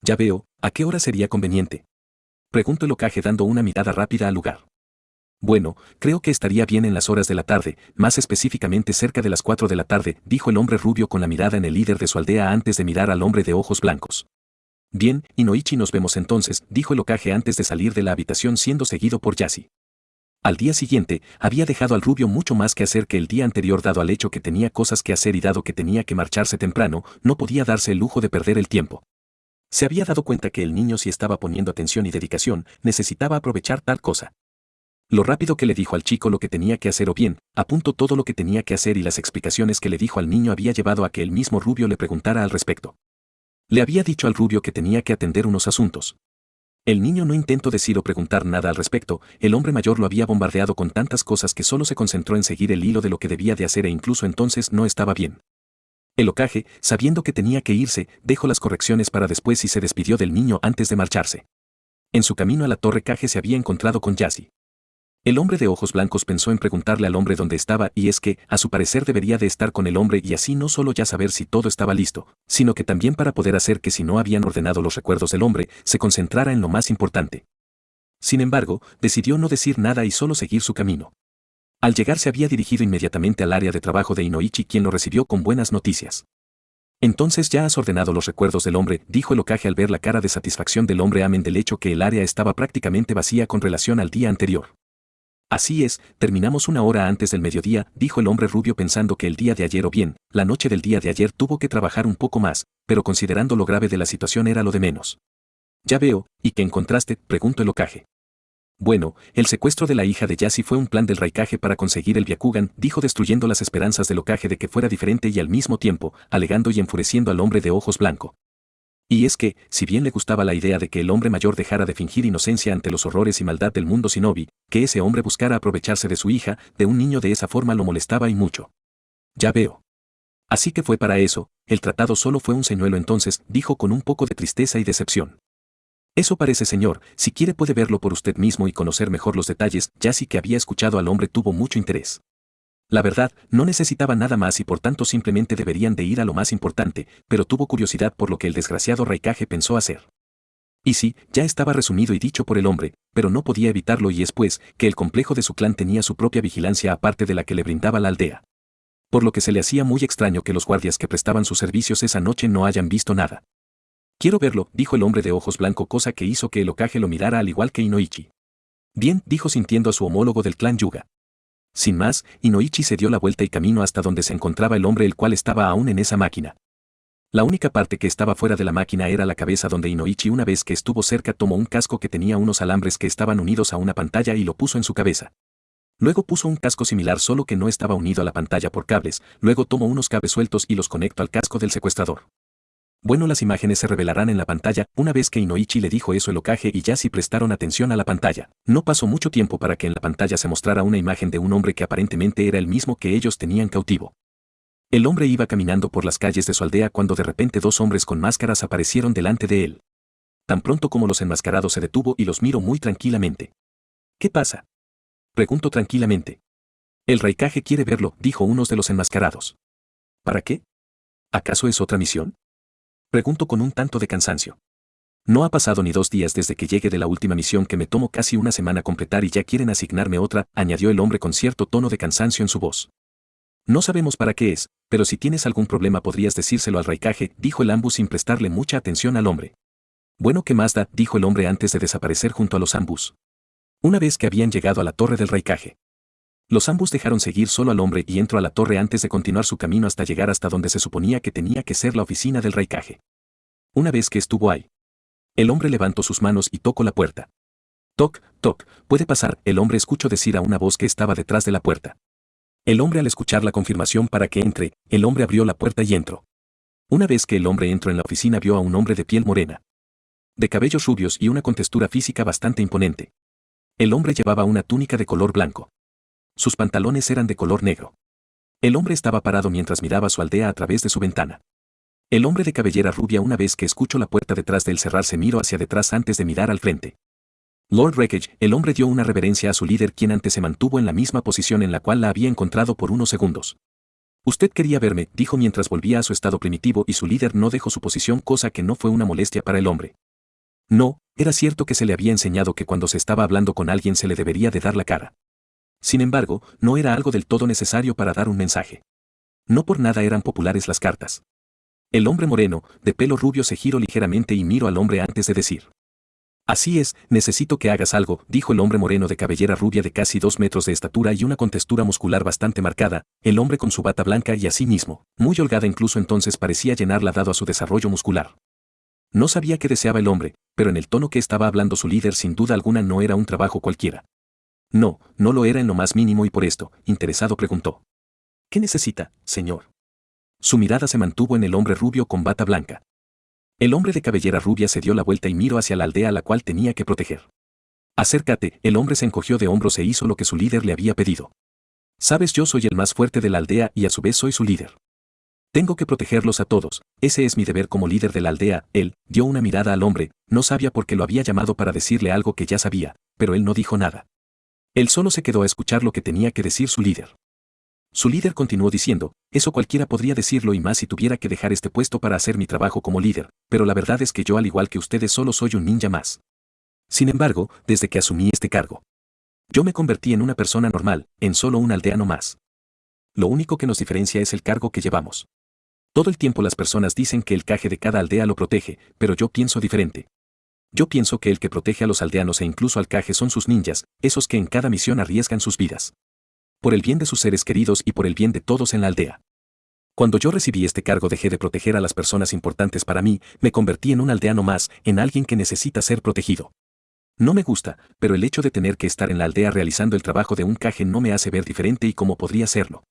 Ya veo, ¿a qué hora sería conveniente? Preguntó el Hokage dando una mirada rápida al lugar. Bueno, creo que estaría bien en las horas de la tarde, más específicamente cerca de las 4 de la tarde, dijo el hombre rubio con la mirada en el líder de su aldea antes de mirar al hombre de ojos blancos. Bien, Inoichi, nos vemos entonces, dijo el Hokage antes de salir de la habitación, siendo seguido por Yashi. Al día siguiente, había dejado al rubio mucho más que hacer que el día anterior, dado al hecho que tenía cosas que hacer y dado que tenía que marcharse temprano, no podía darse el lujo de perder el tiempo. Se había dado cuenta que el niño, si estaba poniendo atención y dedicación, necesitaba aprovechar tal cosa. Lo rápido que le dijo al chico lo que tenía que hacer, o bien, apuntó todo lo que tenía que hacer, y las explicaciones que le dijo al niño había llevado a que el mismo rubio le preguntara al respecto. Le había dicho al rubio que tenía que atender unos asuntos. El niño no intentó decir o preguntar nada al respecto, el hombre mayor lo había bombardeado con tantas cosas que solo se concentró en seguir el hilo de lo que debía de hacer e incluso entonces no estaba bien. El ocaje, sabiendo que tenía que irse, dejó las correcciones para después y se despidió del niño antes de marcharse. En su camino a la torre Kage se había encontrado con Yasi. El hombre de ojos blancos pensó en preguntarle al hombre dónde estaba y es que, a su parecer debería de estar con el hombre y así no solo ya saber si todo estaba listo, sino que también para poder hacer que si no habían ordenado los recuerdos del hombre, se concentrara en lo más importante. Sin embargo, decidió no decir nada y solo seguir su camino. Al llegar se había dirigido inmediatamente al área de trabajo de Inoichi quien lo recibió con buenas noticias. Entonces ya has ordenado los recuerdos del hombre, dijo el Hokage al ver la cara de satisfacción del hombre amén del hecho que el área estaba prácticamente vacía con relación al día anterior. Así es, terminamos una hora antes del mediodía, dijo el hombre rubio pensando que el día de ayer o bien, la noche del día de ayer tuvo que trabajar un poco más, pero considerando lo grave de la situación era lo de menos. Ya veo, ¿y qué encontraste?, preguntó el Hokage. Bueno, el secuestro de la hija de Yasi fue un plan del Raikage para conseguir el Byakugan, dijo destruyendo las esperanzas del Hokage de que fuera diferente y al mismo tiempo, alegando y enfureciendo al hombre de ojos blanco. Y es que, si bien le gustaba la idea de que el hombre mayor dejara de fingir inocencia ante los horrores y maldad del mundo shinobi, que ese hombre buscara aprovecharse de su hija, de un niño de esa forma lo molestaba y mucho. Ya veo. Así que fue para eso, el tratado solo fue un señuelo entonces, dijo con un poco de tristeza y decepción. Eso parece señor, si quiere puede verlo por usted mismo y conocer mejor los detalles, Yasi que había escuchado al hombre tuvo mucho interés. La verdad, no necesitaba nada más y por tanto simplemente deberían de ir a lo más importante, pero tuvo curiosidad por lo que el desgraciado Raikage pensó hacer. Y sí, ya estaba resumido y dicho por el hombre, pero no podía evitarlo y es pues, que el complejo de su clan tenía su propia vigilancia aparte de la que le brindaba la aldea. Por lo que se le hacía muy extraño que los guardias que prestaban sus servicios esa noche no hayan visto nada. Quiero verlo, dijo el hombre de ojos blanco cosa que hizo que el Hokage lo mirara al igual que Inoichi. Bien, dijo sintiendo a su homólogo del clan Yuga. Sin más, Inoichi se dio la vuelta y caminó hasta donde se encontraba el hombre el cual estaba aún en esa máquina. La única parte que estaba fuera de la máquina era la cabeza donde Inoichi una vez que estuvo cerca tomó un casco que tenía unos alambres que estaban unidos a una pantalla y lo puso en su cabeza. Luego puso un casco similar solo que no estaba unido a la pantalla por cables, luego tomó unos cables sueltos y los conectó al casco del secuestrador. Bueno, las imágenes se revelarán en la pantalla. Una vez que Inoichi le dijo eso el Hokage y Yasi prestaron atención a la pantalla. No pasó mucho tiempo para que en la pantalla se mostrara una imagen de un hombre que aparentemente era el mismo que ellos tenían cautivo. El hombre iba caminando por las calles de su aldea cuando de repente dos hombres con máscaras aparecieron delante de él. Tan pronto como los enmascarados se detuvo y los miró muy tranquilamente. ¿Qué pasa?, preguntó tranquilamente. El Raikage quiere verlo, dijo uno de los enmascarados. ¿Para qué? ¿Acaso es otra misión?, preguntó con un tanto de cansancio. No ha pasado ni 2 días desde que llegue de la última misión que me tomó casi una semana completar y ya quieren asignarme otra, añadió el hombre con cierto tono de cansancio en su voz. No sabemos para qué es, pero si tienes algún problema podrías decírselo al Raikage, dijo el Anbu sin prestarle mucha atención al hombre. Bueno, ¿qué más da?, dijo el hombre antes de desaparecer junto a los Anbus. Una vez que habían llegado a la torre del Raikage. Los Anbus dejaron seguir solo al hombre y entró a la torre antes de continuar su camino hasta llegar hasta donde se suponía que tenía que ser la oficina del Raikage. Una vez que estuvo ahí, el hombre levantó sus manos y tocó la puerta. Toc, toc, puede pasar, el hombre escuchó decir a una voz que estaba detrás de la puerta. El hombre al escuchar la confirmación para que entre, el hombre abrió la puerta y entró. Una vez que el hombre entró en la oficina vio a un hombre de piel morena, de cabellos rubios y una contextura física bastante imponente. El hombre llevaba una túnica de color blanco. Sus pantalones eran de color negro. El hombre estaba parado mientras miraba su aldea a través de su ventana. El hombre de cabellera rubia una vez que escuchó la puerta detrás de él cerrarse miró hacia detrás antes de mirar al frente. Lord Wreckage, el hombre dio una reverencia a su líder quien antes se mantuvo en la misma posición en la cual la había encontrado por unos segundos. Usted quería verme, dijo mientras volvía a su estado primitivo y su líder no dejó su posición cosa que no fue una molestia para el hombre. No, era cierto que se le había enseñado que cuando se estaba hablando con alguien se le debería de dar la cara. Sin embargo, no era algo del todo necesario para dar un mensaje. No por nada eran populares las cartas. El hombre moreno, de pelo rubio se giró ligeramente y miró al hombre antes de decir. Así es, necesito que hagas algo, dijo el hombre moreno de cabellera rubia de casi 2 metros de estatura y una contextura muscular bastante marcada, el hombre con su bata blanca y asimismo, muy holgada incluso entonces parecía llenarla dado a su desarrollo muscular. No sabía qué deseaba el hombre, pero en el tono que estaba hablando su líder sin duda alguna no era un trabajo cualquiera. No, no lo era en lo más mínimo y por esto, interesado preguntó. ¿Qué necesita, señor? Su mirada se mantuvo en el hombre rubio con bata blanca. El hombre de cabellera rubia se dio la vuelta y miró hacia la aldea a la cual tenía que proteger. Acércate, el hombre se encogió de hombros e hizo lo que su líder le había pedido. Sabes, yo soy el más fuerte de la aldea y a su vez soy su líder. Tengo que protegerlos a todos, ese es mi deber como líder de la aldea. Él dio una mirada al hombre, no sabía por qué lo había llamado para decirle algo que ya sabía, pero él no dijo nada. Él solo se quedó a escuchar lo que tenía que decir su líder. Su líder continuó diciendo, eso cualquiera podría decirlo y más si tuviera que dejar este puesto para hacer mi trabajo como líder, pero la verdad es que yo al igual que ustedes solo soy un ninja más. Sin embargo, desde que asumí este cargo, yo me convertí en una persona normal, en solo un aldeano más. Lo único que nos diferencia es el cargo que llevamos. Todo el tiempo las personas dicen que el caje de cada aldea lo protege, pero yo pienso diferente. Yo pienso que el que protege a los aldeanos e incluso al caje son sus ninjas, esos que en cada misión arriesgan sus vidas. Por el bien de sus seres queridos y por el bien de todos en la aldea. Cuando yo recibí este cargo dejé de proteger a las personas importantes para mí, me convertí en un aldeano más, en alguien que necesita ser protegido. No me gusta, pero el hecho de tener que estar en la aldea realizando el trabajo de un caje no me hace ver diferente y como podría serlo.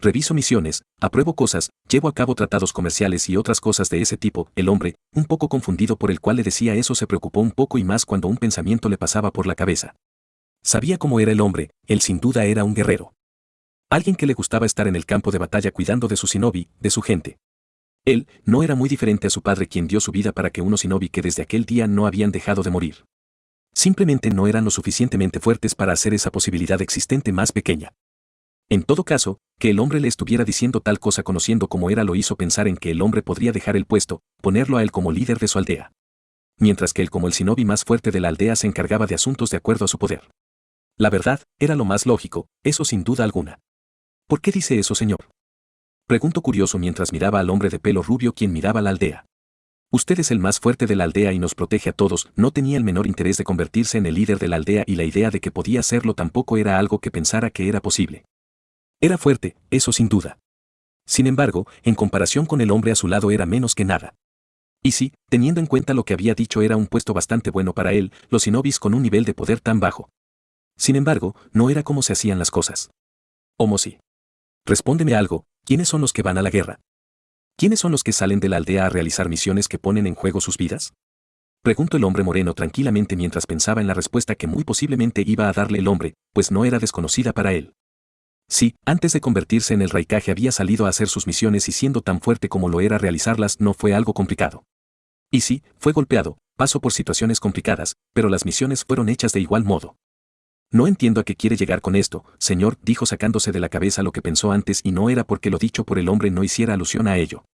Reviso misiones, apruebo cosas, llevo a cabo tratados comerciales y otras cosas de ese tipo. El hombre, un poco confundido por el cual le decía eso, se preocupó un poco y más cuando un pensamiento le pasaba por la cabeza. Sabía cómo era el hombre, él sin duda era un guerrero. Alguien que le gustaba estar en el campo de batalla cuidando de su shinobi, de su gente. Él no era muy diferente a su padre quien dio su vida para que unos shinobi que desde aquel día no habían dejado de morir. Simplemente no eran lo suficientemente fuertes para hacer esa posibilidad existente más pequeña. En todo caso, que el hombre le estuviera diciendo tal cosa conociendo cómo era lo hizo pensar en que el hombre podría dejar el puesto, ponerlo a él como líder de su aldea. Mientras que él como el shinobi más fuerte de la aldea se encargaba de asuntos de acuerdo a su poder. La verdad, era lo más lógico, eso sin duda alguna. ¿Por qué dice eso, señor? Preguntó curioso mientras miraba al hombre de pelo rubio quien miraba la aldea. Usted es el más fuerte de la aldea y nos protege a todos. No tenía el menor interés de convertirse en el líder de la aldea y la idea de que podía hacerlo tampoco era algo que pensara que era posible. Era fuerte, eso sin duda. Sin embargo, en comparación con el hombre a su lado era menos que nada. Y sí, teniendo en cuenta lo que había dicho era un puesto bastante bueno para él, los shinobis con un nivel de poder tan bajo. Sin embargo, no era como se hacían las cosas. ¿Cómo sí? Respóndeme algo, ¿quiénes son los que van a la guerra? ¿Quiénes son los que salen de la aldea a realizar misiones que ponen en juego sus vidas? Preguntó el hombre moreno tranquilamente mientras pensaba en la respuesta que muy posiblemente iba a darle el hombre, pues no era desconocida para él. Sí, antes de convertirse en el Raikage había salido a hacer sus misiones y siendo tan fuerte como lo era realizarlas no fue algo complicado. Y sí, fue golpeado, pasó por situaciones complicadas, pero las misiones fueron hechas de igual modo. No entiendo a qué quiere llegar con esto, señor, dijo sacándose de la cabeza lo que pensó antes y no era porque lo dicho por el hombre no hiciera alusión a ello.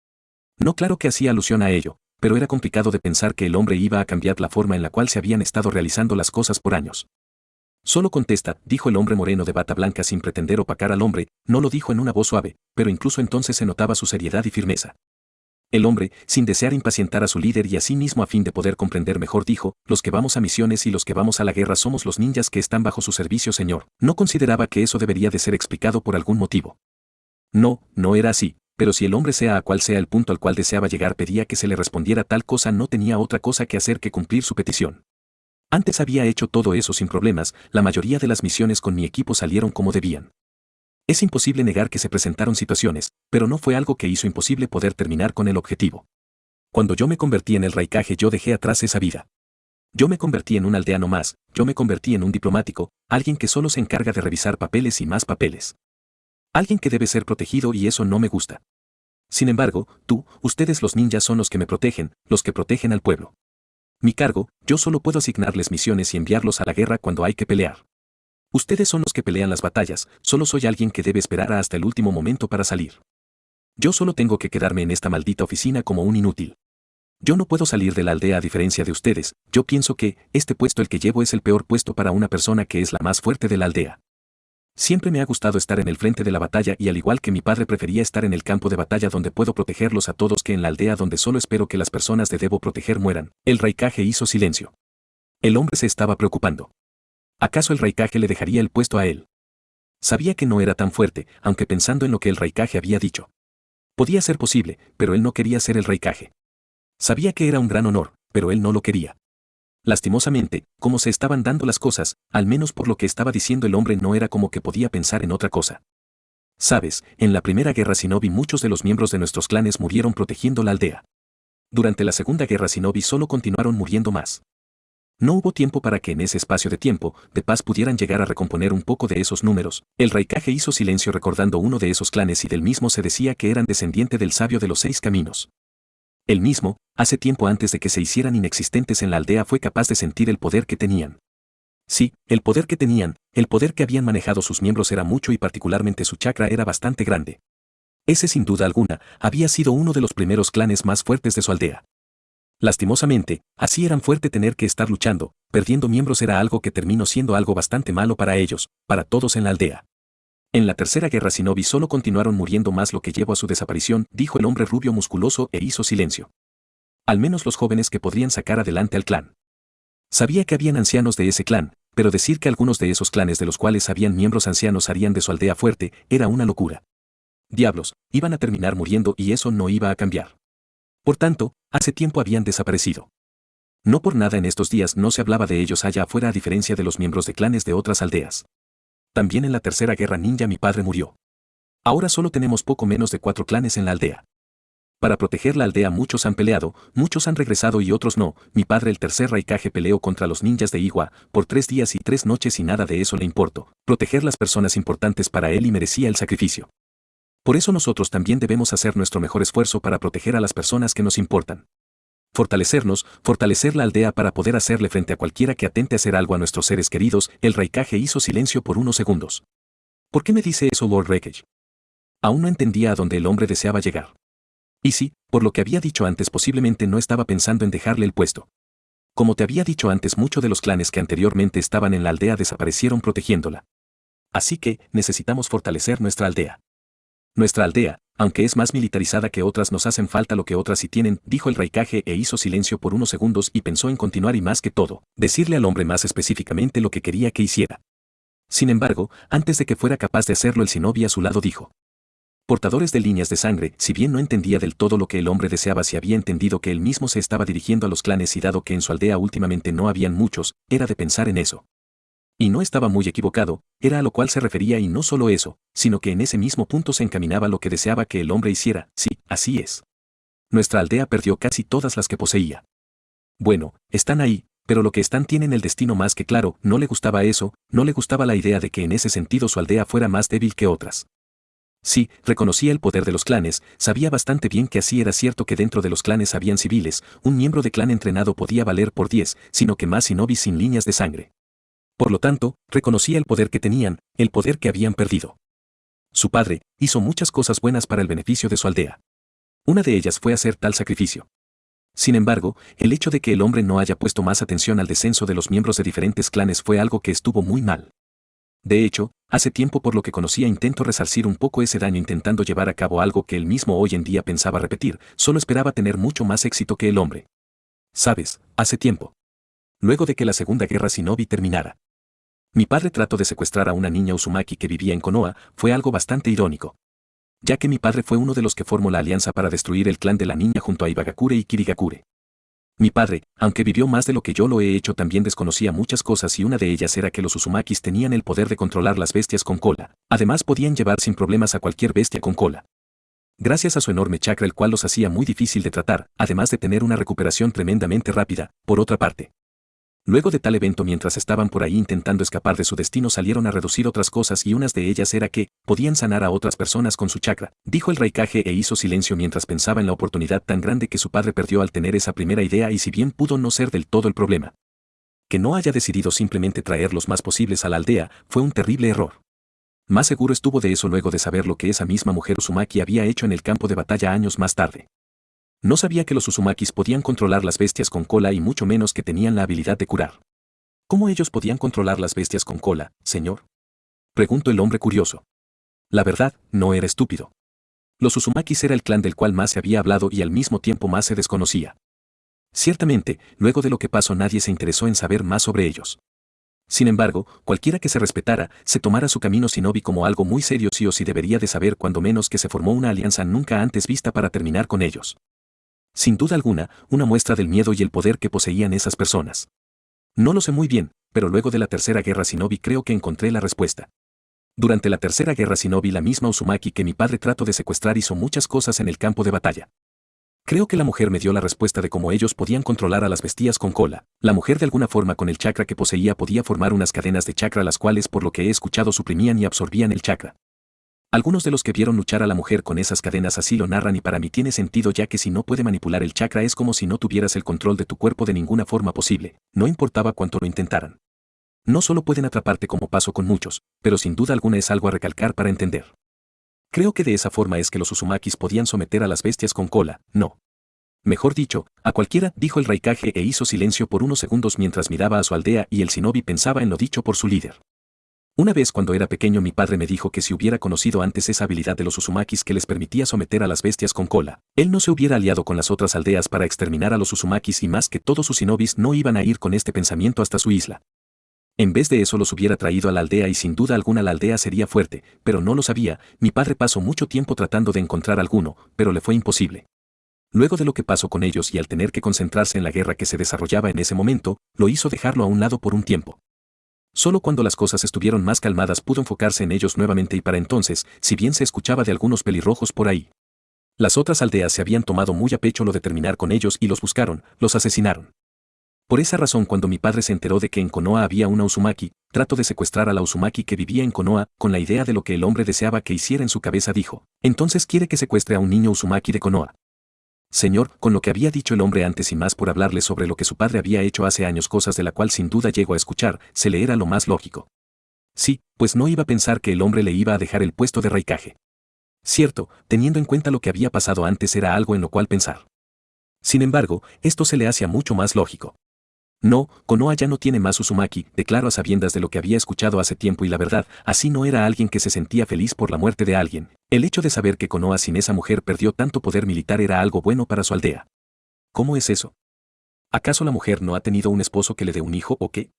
No, claro que hacía alusión a ello, pero era complicado de pensar que el hombre iba a cambiar la forma en la cual se habían estado realizando las cosas por años. Solo contesta, dijo el hombre moreno de bata blanca sin pretender opacar al hombre, no lo dijo en una voz suave, pero incluso entonces se notaba su seriedad y firmeza. El hombre, sin desear impacientar a su líder y a sí mismo a fin de poder comprender mejor dijo, los que vamos a misiones y los que vamos a la guerra somos los ninjas que están bajo su servicio, señor. No consideraba que eso debería de ser explicado por algún motivo. No, no era así, pero si el hombre sea a cual sea el punto al cual deseaba llegar pedía que se le respondiera tal cosa no tenía otra cosa que hacer que cumplir su petición. Antes había hecho todo eso sin problemas, la mayoría de las misiones con mi equipo salieron como debían. Es imposible negar que se presentaron situaciones, pero no fue algo que hizo imposible poder terminar con el objetivo. Cuando yo me convertí en el Raikage yo dejé atrás esa vida. Yo me convertí en un aldeano más, yo me convertí en un diplomático, alguien que solo se encarga de revisar papeles y más papeles. Alguien que debe ser protegido y eso no me gusta. Sin embargo, ustedes los ninjas son los que me protegen, los que protegen al pueblo. Mi cargo, yo solo puedo asignarles misiones y enviarlos a la guerra cuando hay que pelear. Ustedes son los que pelean las batallas, solo soy alguien que debe esperar hasta el último momento para salir. Yo solo tengo que quedarme en esta maldita oficina como un inútil. Yo no puedo salir de la aldea a diferencia de ustedes, yo pienso que, este puesto el que llevo es el peor puesto para una persona que es la más fuerte de la aldea. Siempre me ha gustado estar en el frente de la batalla y al igual que mi padre prefería estar en el campo de batalla donde puedo protegerlos a todos que en la aldea donde solo espero que las personas que debo proteger mueran. El Raikage hizo silencio. El hombre se estaba preocupando. ¿Acaso el Raikage le dejaría el puesto a él? Sabía que no era tan fuerte, aunque pensando en lo que el Raikage había dicho. Podía ser posible, pero él no quería ser el Raikage. Sabía que era un gran honor, pero él no lo quería. Lastimosamente, como se estaban dando las cosas, al menos por lo que estaba diciendo el hombre no era como que podía pensar en otra cosa. Sabes, en la primera guerra shinobi muchos de los miembros de nuestros clanes murieron protegiendo la aldea. Durante la Segunda Guerra Shinobi solo continuaron muriendo más. No hubo tiempo para que en ese espacio de tiempo, de paz pudieran llegar a recomponer un poco de esos números. El Raikage hizo silencio recordando uno de esos clanes y del mismo se decía que eran descendiente del sabio de los 6 caminos. El mismo, hace tiempo antes de que se hicieran inexistentes en la aldea fue capaz de sentir el poder que tenían. Sí, el poder que tenían, el poder que habían manejado sus miembros era mucho y particularmente su chakra era bastante grande. Ese sin duda alguna, había sido uno de los primeros clanes más fuertes de su aldea. Lastimosamente, así eran fuerte tener que estar luchando, perdiendo miembros era algo que terminó siendo algo bastante malo para ellos, para todos en la aldea. En la Tercera Guerra Shinobi solo continuaron muriendo más lo que llevó a su desaparición, dijo el hombre rubio musculoso e hizo silencio. Al menos los jóvenes que podrían sacar adelante al clan. Sabía que habían ancianos de ese clan, pero decir que algunos de esos clanes de los cuales habían miembros ancianos harían de su aldea fuerte, era una locura. Diablos, iban a terminar muriendo y eso no iba a cambiar. Por tanto, hace tiempo habían desaparecido. No por nada en estos días no se hablaba de ellos allá afuera a diferencia de los miembros de clanes de otras aldeas. También en la Tercera Guerra Ninja mi padre murió. Ahora solo tenemos poco menos de 4 clanes en la aldea. Para proteger la aldea muchos han peleado, muchos han regresado y otros no. Mi padre el tercer Raikage peleó contra los ninjas de Iwa por 3 días y 3 noches y nada de eso le importó. Proteger las personas importantes para él y merecía el sacrificio. Por eso nosotros también debemos hacer nuestro mejor esfuerzo para proteger a las personas que nos importan. Fortalecernos, fortalecer la aldea para poder hacerle frente a cualquiera que atente a hacer algo a nuestros seres queridos. El Raikage hizo silencio por unos segundos. ¿Por qué me dice eso Lord Raikage? Aún no entendía a dónde el hombre deseaba llegar. Y sí, por lo que había dicho antes posiblemente no estaba pensando en dejarle el puesto. Como te había dicho antes muchos de los clanes que anteriormente estaban en la aldea desaparecieron protegiéndola. Así que, necesitamos fortalecer nuestra aldea. Nuestra aldea, aunque es más militarizada que otras nos hacen falta lo que otras sí tienen, dijo el Raikage e hizo silencio por unos segundos y pensó en continuar y más que todo, decirle al hombre más específicamente lo que quería que hiciera. Sin embargo, antes de que fuera capaz de hacerlo el shinobi a su lado dijo. Portadores de líneas de sangre, si bien no entendía del todo lo que el hombre deseaba si había entendido que él mismo se estaba dirigiendo a los clanes y dado que en su aldea últimamente no habían muchos, era de pensar en eso. Y no estaba muy equivocado, era a lo cual se refería y no solo eso, sino que en ese mismo punto se encaminaba lo que deseaba que el hombre hiciera, sí, así es. Nuestra aldea perdió casi todas las que poseía. Bueno, están ahí, pero lo que están tienen el destino más que claro, no le gustaba eso, no le gustaba la idea de que en ese sentido su aldea fuera más débil que otras. Sí, reconocía el poder de los clanes, sabía bastante bien que así era cierto que dentro de los clanes habían civiles, un miembro de clan entrenado podía valer por 10, sino que más shinobis sin líneas de sangre. Por lo tanto, reconocía el poder que tenían, el poder que habían perdido. Su padre hizo muchas cosas buenas para el beneficio de su aldea. Una de ellas fue hacer tal sacrificio. Sin embargo, el hecho de que el hombre no haya puesto más atención al descenso de los miembros de diferentes clanes fue algo que estuvo muy mal. De hecho, hace tiempo por lo que conocía intentó resarcir un poco ese daño intentando llevar a cabo algo que él mismo hoy en día pensaba repetir, solo esperaba tener mucho más éxito que el hombre. ¿Sabes? Hace tiempo. Luego de que la Segunda Guerra Shinobi terminara. Mi padre trató de secuestrar a una niña Uzumaki que vivía en Konoha, fue algo bastante irónico. Ya que mi padre fue uno de los que formó la alianza para destruir el clan de la niña junto a Ibagakure y Kirigakure. Mi padre, aunque vivió más de lo que yo lo he hecho también desconocía muchas cosas y una de ellas era que los Uzumakis tenían el poder de controlar las bestias con cola, además podían llevar sin problemas a cualquier bestia con cola. Gracias a su enorme chakra el cual los hacía muy difícil de tratar, además de tener una recuperación tremendamente rápida, por otra parte. Luego de tal evento mientras estaban por ahí intentando escapar de su destino salieron a reducir otras cosas y unas de ellas era que, podían sanar a otras personas con su chakra, dijo el Raikage e hizo silencio mientras pensaba en la oportunidad tan grande que su padre perdió al tener esa primera idea y si bien pudo no ser del todo el problema. Que no haya decidido simplemente traer los más posibles a la aldea, fue un terrible error. Más seguro estuvo de eso luego de saber lo que esa misma mujer Uzumaki había hecho en el campo de batalla años más tarde. No sabía que los Uzumakis podían controlar las bestias con cola y mucho menos que tenían la habilidad de curar. ¿Cómo ellos podían controlar las bestias con cola, señor? Preguntó el hombre curioso. La verdad, no era estúpido. Los Uzumakis era el clan del cual más se había hablado y al mismo tiempo más se desconocía. Ciertamente, luego de lo que pasó nadie se interesó en saber más sobre ellos. Sin embargo, cualquiera que se respetara, se tomara su camino shinobi como algo muy serio sí o sí debería de saber cuando menos que se formó una alianza nunca antes vista para terminar con ellos. Sin duda alguna, una muestra del miedo y el poder que poseían esas personas. No lo sé muy bien, pero luego de la Tercera Guerra Shinobi creo que encontré la respuesta. Durante la Tercera Guerra Shinobi la misma Uzumaki que mi padre trató de secuestrar hizo muchas cosas en el campo de batalla. Creo que la mujer me dio la respuesta de cómo ellos podían controlar a las bestias con cola. La mujer de alguna forma con el chakra que poseía podía formar unas cadenas de chakra las cuales por lo que he escuchado suprimían y absorbían el chakra. Algunos de los que vieron luchar a la mujer con esas cadenas así lo narran y para mí tiene sentido ya que si no puede manipular el chakra es como si no tuvieras el control de tu cuerpo de ninguna forma posible, no importaba cuánto lo intentaran. No solo pueden atraparte como pasó con muchos, pero sin duda alguna es algo a recalcar para entender. Creo que de esa forma es que los Uzumakis podían someter a las bestias con cola, no. Mejor dicho, a cualquiera, dijo el Raikage e hizo silencio por unos segundos mientras miraba a su aldea y el shinobi pensaba en lo dicho por su líder. Una vez cuando era pequeño mi padre me dijo que si hubiera conocido antes esa habilidad de los Uzumakis que les permitía someter a las bestias con cola, él no se hubiera aliado con las otras aldeas para exterminar a los Uzumakis y más que todos sus shinobis no iban a ir con este pensamiento hasta su isla. En vez de eso los hubiera traído a la aldea y sin duda alguna la aldea sería fuerte, pero no lo sabía, mi padre pasó mucho tiempo tratando de encontrar alguno, pero le fue imposible. Luego de lo que pasó con ellos y al tener que concentrarse en la guerra que se desarrollaba en ese momento, lo hizo dejarlo a un lado por un tiempo. Solo cuando las cosas estuvieron más calmadas pudo enfocarse en ellos nuevamente y para entonces, si bien se escuchaba de algunos pelirrojos por ahí. Las otras aldeas se habían tomado muy a pecho lo de terminar con ellos y los buscaron, los asesinaron. Por esa razón cuando mi padre se enteró de que en Konoha había una Uzumaki, trató de secuestrar a la Uzumaki que vivía en Konoha, con la idea de lo que el hombre deseaba que hiciera en su cabeza dijo, entonces quiere que secuestre a un niño Uzumaki de Konoha. Señor, con lo que había dicho el hombre antes y más por hablarle sobre lo que su padre había hecho hace años cosas de la cual sin duda llegó a escuchar, se le era lo más lógico. Sí, pues no iba a pensar que el hombre le iba a dejar el puesto de Raikage. Cierto, teniendo en cuenta lo que había pasado antes era algo en lo cual pensar. Sin embargo, esto se le hacía mucho más lógico. No, Konoha ya no tiene más Uzumaki, declaró a sabiendas de lo que había escuchado hace tiempo y la verdad, así no era alguien que se sentía feliz por la muerte de alguien. El hecho de saber que Konoha sin esa mujer perdió tanto poder militar era algo bueno para su aldea. ¿Cómo es eso? ¿Acaso la mujer no ha tenido un esposo que le dé un hijo o qué?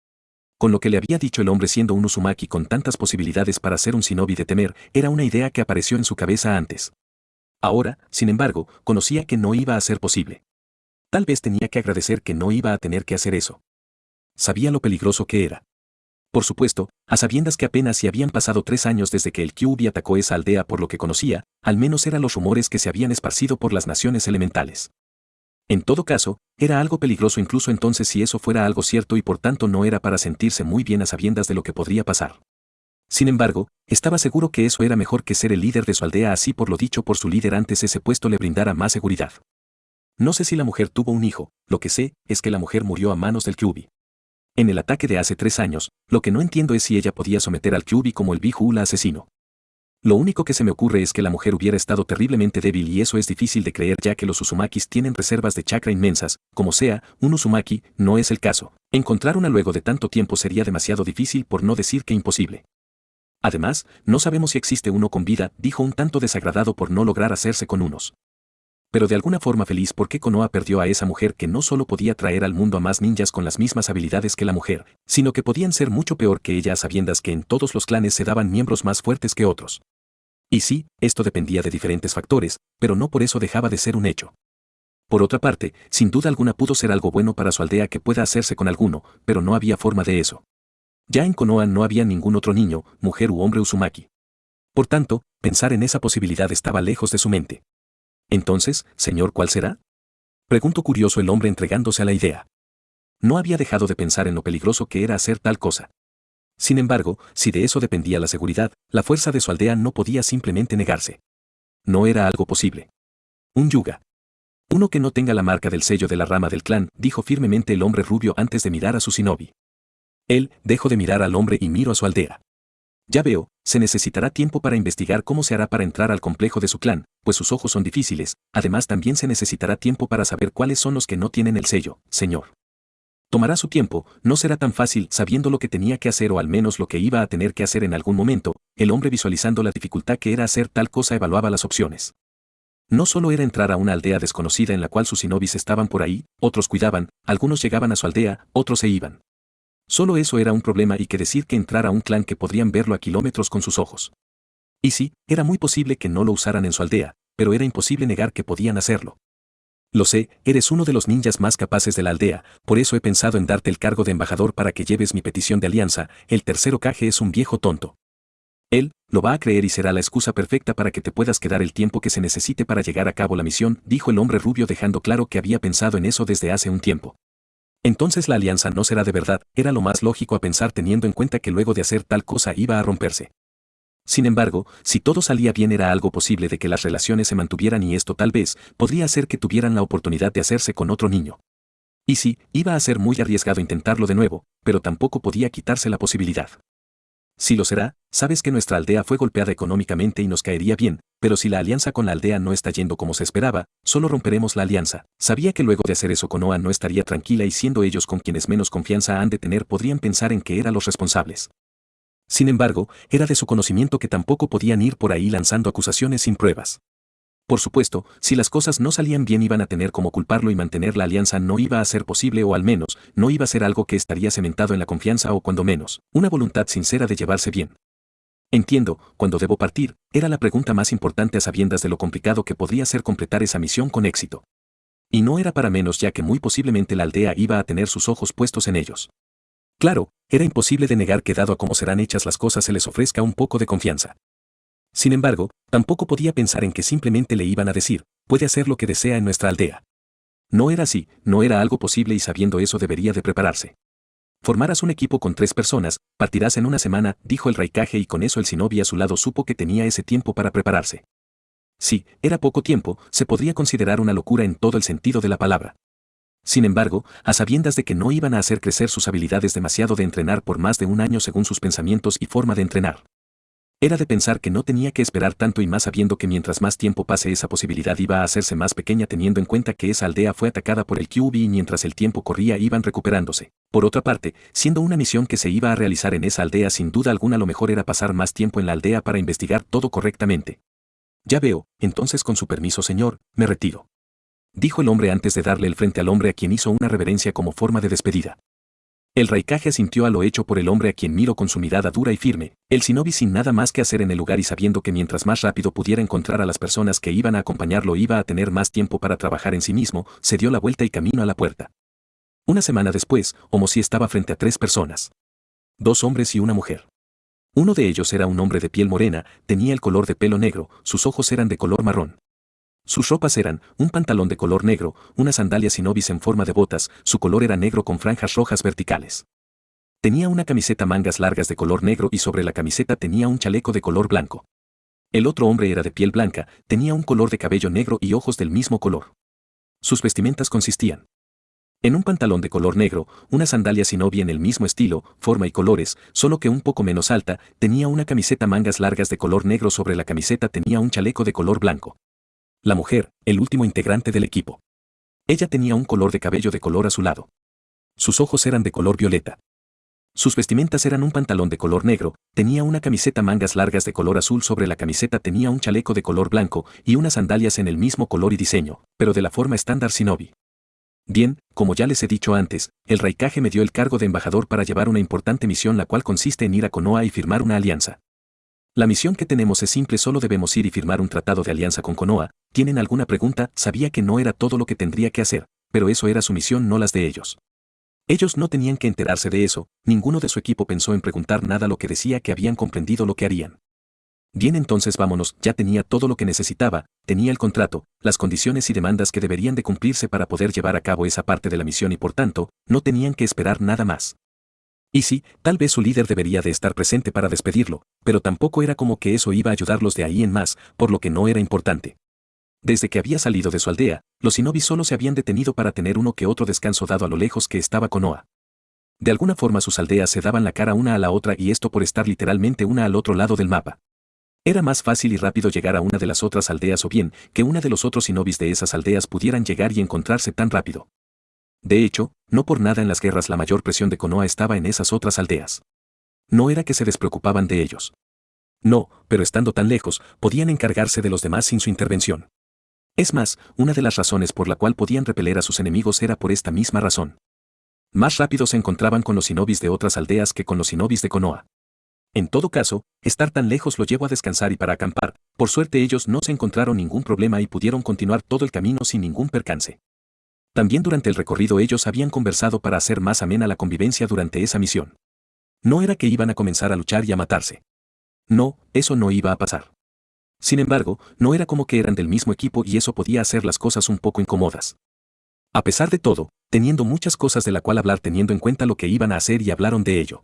Con lo que le había dicho el hombre siendo un Uzumaki con tantas posibilidades para ser un shinobi de temer, era una idea que apareció en su cabeza antes. Ahora, sin embargo, conocía que no iba a ser posible. Tal vez tenía que agradecer que no iba a tener que hacer eso. Sabía lo peligroso que era. Por supuesto, a sabiendas que apenas si habían pasado 3 años desde que el Kyuubi atacó esa aldea por lo que conocía, al menos eran los rumores que se habían esparcido por las naciones elementales. En todo caso, era algo peligroso incluso entonces si eso fuera algo cierto y por tanto no era para sentirse muy bien a sabiendas de lo que podría pasar. Sin embargo, estaba seguro que eso era mejor que ser el líder de su aldea así por lo dicho por su líder antes ese puesto le brindara más seguridad. No sé si la mujer tuvo un hijo, lo que sé es que la mujer murió a manos del Kyuubi. En el ataque de hace 3 años, lo que no entiendo es si ella podía someter al Kyuubi como el Bihula asesino. Lo único que se me ocurre es que la mujer hubiera estado terriblemente débil y eso es difícil de creer ya que los Uzumakis tienen reservas de chakra inmensas, como sea, un Uzumaki, no es el caso. Encontrar una luego de tanto tiempo sería demasiado difícil por no decir que imposible. Además, no sabemos si existe uno con vida, dijo un tanto desagradado por no lograr hacerse con unos. Pero de alguna forma feliz porque Konoha perdió a esa mujer que no solo podía traer al mundo a más ninjas con las mismas habilidades que la mujer, sino que podían ser mucho peor que ella a sabiendas que en todos los clanes se daban miembros más fuertes que otros. Y sí, esto dependía de diferentes factores, pero no por eso dejaba de ser un hecho. Por otra parte, sin duda alguna pudo ser algo bueno para su aldea que pueda hacerse con alguno, pero no había forma de eso. Ya en Konoha no había ningún otro niño, mujer u hombre Uzumaki. Por tanto, pensar en esa posibilidad estaba lejos de su mente. Entonces, señor, ¿cuál será? Preguntó curioso el hombre entregándose a la idea. No había dejado de pensar en lo peligroso que era hacer tal cosa. Sin embargo, si de eso dependía la seguridad, la fuerza de su aldea no podía simplemente negarse. No era algo posible. Un yuga. Uno que no tenga la marca del sello de la rama del clan, dijo firmemente el hombre rubio antes de mirar a su shinobi. Él, dejó de mirar al hombre y miró a su aldea. Ya veo, se necesitará tiempo para investigar cómo se hará para entrar al complejo de su clan, pues sus ojos son difíciles, además también se necesitará tiempo para saber cuáles son los que no tienen el sello, señor. Tomará su tiempo, no será tan fácil sabiendo lo que tenía que hacer o al menos lo que iba a tener que hacer en algún momento, el hombre visualizando la dificultad que era hacer tal cosa evaluaba las opciones. No solo era entrar a una aldea desconocida en la cual sus shinobis estaban por ahí, otros cuidaban, algunos llegaban a su aldea, otros se iban. Solo eso era un problema y que decir que entrar a un clan que podrían verlo a kilómetros con sus ojos. Y sí, era muy posible que no lo usaran en su aldea, pero era imposible negar que podían hacerlo. Lo sé, eres uno de los ninjas más capaces de la aldea, por eso he pensado en darte el cargo de embajador para que lleves mi petición de alianza, el tercer Hokage es un viejo tonto. Él lo va a creer y será la excusa perfecta para que te puedas quedar el tiempo que se necesite para llegar a cabo la misión, dijo el hombre rubio dejando claro que había pensado en eso desde hace un tiempo. Entonces la alianza no será de verdad, era lo más lógico a pensar teniendo en cuenta que luego de hacer tal cosa iba a romperse. Sin embargo, si todo salía bien era algo posible de que las relaciones se mantuvieran y esto tal vez podría hacer que tuvieran la oportunidad de hacerse con otro niño. Y sí, iba a ser muy arriesgado intentarlo de nuevo, pero tampoco podía quitarse la posibilidad. Si lo será, sabes que nuestra aldea fue golpeada económicamente y nos caería bien, pero si la alianza con la aldea no está yendo como se esperaba, solo romperemos la alianza. Sabía que luego de hacer eso Konoha no estaría tranquila y siendo ellos con quienes menos confianza han de tener podrían pensar en que eran los responsables. Sin embargo, era de su conocimiento que tampoco podían ir por ahí lanzando acusaciones sin pruebas. Por supuesto, si las cosas no salían bien iban a tener como culparlo y mantener la alianza no iba a ser posible o al menos, no iba a ser algo que estaría cementado en la confianza o cuando menos, una voluntad sincera de llevarse bien. Entiendo, ¿cuándo debo partir? Era la pregunta más importante a sabiendas de lo complicado que podría ser completar esa misión con éxito. Y no era para menos ya que muy posiblemente la aldea iba a tener sus ojos puestos en ellos. Claro, era imposible de negar que dado a cómo serán hechas las cosas se les ofrezca un poco de confianza. Sin embargo, tampoco podía pensar en que simplemente le iban a decir, puede hacer lo que desea en nuestra aldea. No era así, no era algo posible y sabiendo eso debería de prepararse. Formarás un equipo con 3 personas, partirás en una semana, dijo el Raikage y con eso el shinobi a su lado supo que tenía ese tiempo para prepararse. Sí, era poco tiempo, se podría considerar una locura en todo el sentido de la palabra. Sin embargo, a sabiendas de que no iban a hacer crecer sus habilidades demasiado de entrenar por más de un año según sus pensamientos y forma de entrenar. Era de pensar que no tenía que esperar tanto y más sabiendo que mientras más tiempo pase esa posibilidad iba a hacerse más pequeña teniendo en cuenta que esa aldea fue atacada por el QB y mientras el tiempo corría iban recuperándose. Por otra parte, siendo una misión que se iba a realizar en esa aldea sin duda alguna lo mejor era pasar más tiempo en la aldea para investigar todo correctamente. Ya veo, entonces con su permiso señor, me retiro. Dijo el hombre antes de darle el frente al hombre a quien hizo una reverencia como forma de despedida. El Raikage asintió a lo hecho por el hombre a quien miró con su mirada dura y firme, el shinobi sin nada más que hacer en el lugar y sabiendo que mientras más rápido pudiera encontrar a las personas que iban a acompañarlo iba a tener más tiempo para trabajar en sí mismo, se dio la vuelta y camino a la puerta. Una semana después, Omoshi estaba frente a 3 personas. 2 hombres y una mujer. Uno de ellos era un hombre de piel morena, tenía el color de pelo negro, sus ojos eran de color marrón. Sus ropas eran un pantalón de color negro, unas sandalias shinobis en forma de botas, su color era negro con franjas rojas verticales. Tenía una camiseta mangas largas de color negro y sobre la camiseta tenía un chaleco de color blanco. El otro hombre era de piel blanca, tenía un color de cabello negro y ojos del mismo color. Sus vestimentas consistían en un pantalón de color negro, una sandalia shinobi en el mismo estilo, forma y colores, solo que un poco menos alta, tenía una camiseta mangas largas de color negro sobre la camiseta tenía un chaleco de color blanco. La mujer, el último integrante del equipo. Ella tenía un color de cabello de color azulado. Sus ojos eran de color violeta. Sus vestimentas eran un pantalón de color negro, tenía una camiseta mangas largas de color azul sobre la camiseta tenía un chaleco de color blanco y unas sandalias en el mismo color y diseño, pero de la forma estándar shinobi. Bien, como ya les he dicho antes, el Raikage me dio el cargo de embajador para llevar una importante misión la cual consiste en ir a Konoha y firmar una alianza. La misión que tenemos es simple, solo debemos ir y firmar un tratado de alianza con Konoha. ¿Tienen alguna pregunta? Sabía que no era todo lo que tendría que hacer, pero eso era su misión, no las de ellos. Ellos no tenían que enterarse de eso, ninguno de su equipo pensó en preguntar nada, lo que decía que habían comprendido lo que harían. Bien, entonces vámonos, ya tenía todo lo que necesitaba, tenía el contrato, las condiciones y demandas que deberían de cumplirse para poder llevar a cabo esa parte de la misión y por tanto, no tenían que esperar nada más. Y sí, tal vez su líder debería de estar presente para despedirlo, pero tampoco era como que eso iba a ayudarlos de ahí en más, por lo que no era importante. Desde que había salido de su aldea, los shinobi solo se habían detenido para tener uno que otro descanso dado a lo lejos que estaba Konoha. De alguna forma sus aldeas se daban la cara una a la otra y esto por estar literalmente una al otro lado del mapa. Era más fácil y rápido llegar a una de las otras aldeas o bien que una de los otros shinobis de esas aldeas pudieran llegar y encontrarse tan rápido. De hecho, no por nada en las guerras la mayor presión de Konoha estaba en esas otras aldeas. No era que se despreocupaban de ellos. No, pero estando tan lejos, podían encargarse de los demás sin su intervención. Es más, una de las razones por la cual podían repeler a sus enemigos era por esta misma razón. Más rápido se encontraban con los shinobis de otras aldeas que con los shinobis de Konoha. En todo caso, estar tan lejos lo llevó a descansar y para acampar, por suerte ellos no se encontraron ningún problema y pudieron continuar todo el camino sin ningún percance. También durante el recorrido ellos habían conversado para hacer más amena la convivencia durante esa misión. No era que iban a comenzar a luchar y a matarse. No, eso no iba a pasar. Sin embargo, no era como que eran del mismo equipo y eso podía hacer las cosas un poco incómodas. A pesar de todo, teniendo muchas cosas de la cual hablar teniendo en cuenta lo que iban a hacer y hablaron de ello.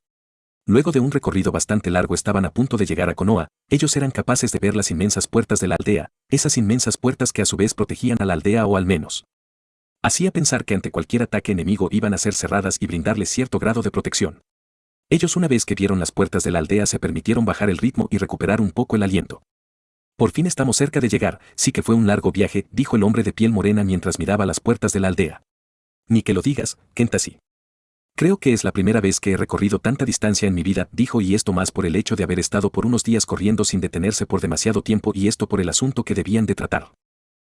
Luego de un recorrido bastante largo estaban a punto de llegar a Konoha, ellos eran capaces de ver las inmensas puertas de la aldea, esas inmensas puertas que a su vez protegían a la aldea o al menos hacía pensar que ante cualquier ataque enemigo iban a ser cerradas y brindarles cierto grado de protección. Ellos una vez que vieron las puertas de la aldea se permitieron bajar el ritmo y recuperar un poco el aliento. Por fin estamos cerca de llegar, sí que fue un largo viaje, dijo el hombre de piel morena mientras miraba las puertas de la aldea. Ni que lo digas, Kenta sí. Creo que es la primera vez que he recorrido tanta distancia en mi vida, dijo y esto más por el hecho de haber estado por unos días corriendo sin detenerse por demasiado tiempo y esto por el asunto que debían de tratar.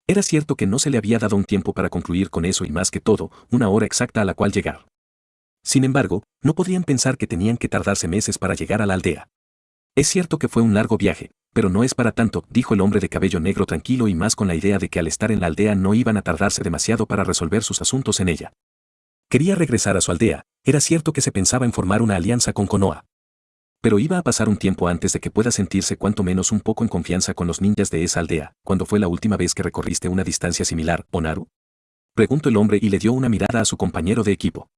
Era cierto que no se le había dado un tiempo para concluir con eso y más que todo, una hora exacta a la cual llegar. Sin embargo, no podían pensar que tenían que tardarse meses para llegar a la aldea. Es cierto que fue un largo viaje, pero no es para tanto, dijo el hombre de cabello negro tranquilo y más con la idea de que al estar en la aldea no iban a tardarse demasiado para resolver sus asuntos en ella. Quería regresar a su aldea, era cierto que se pensaba en formar una alianza con Konoha. Pero iba a pasar un tiempo antes de que pueda sentirse cuanto menos un poco en confianza con los ninjas de esa aldea. ¿Cuándo fue la última vez que recorriste una distancia similar, Onaru? Preguntó el hombre y le dio una mirada a su compañero de equipo.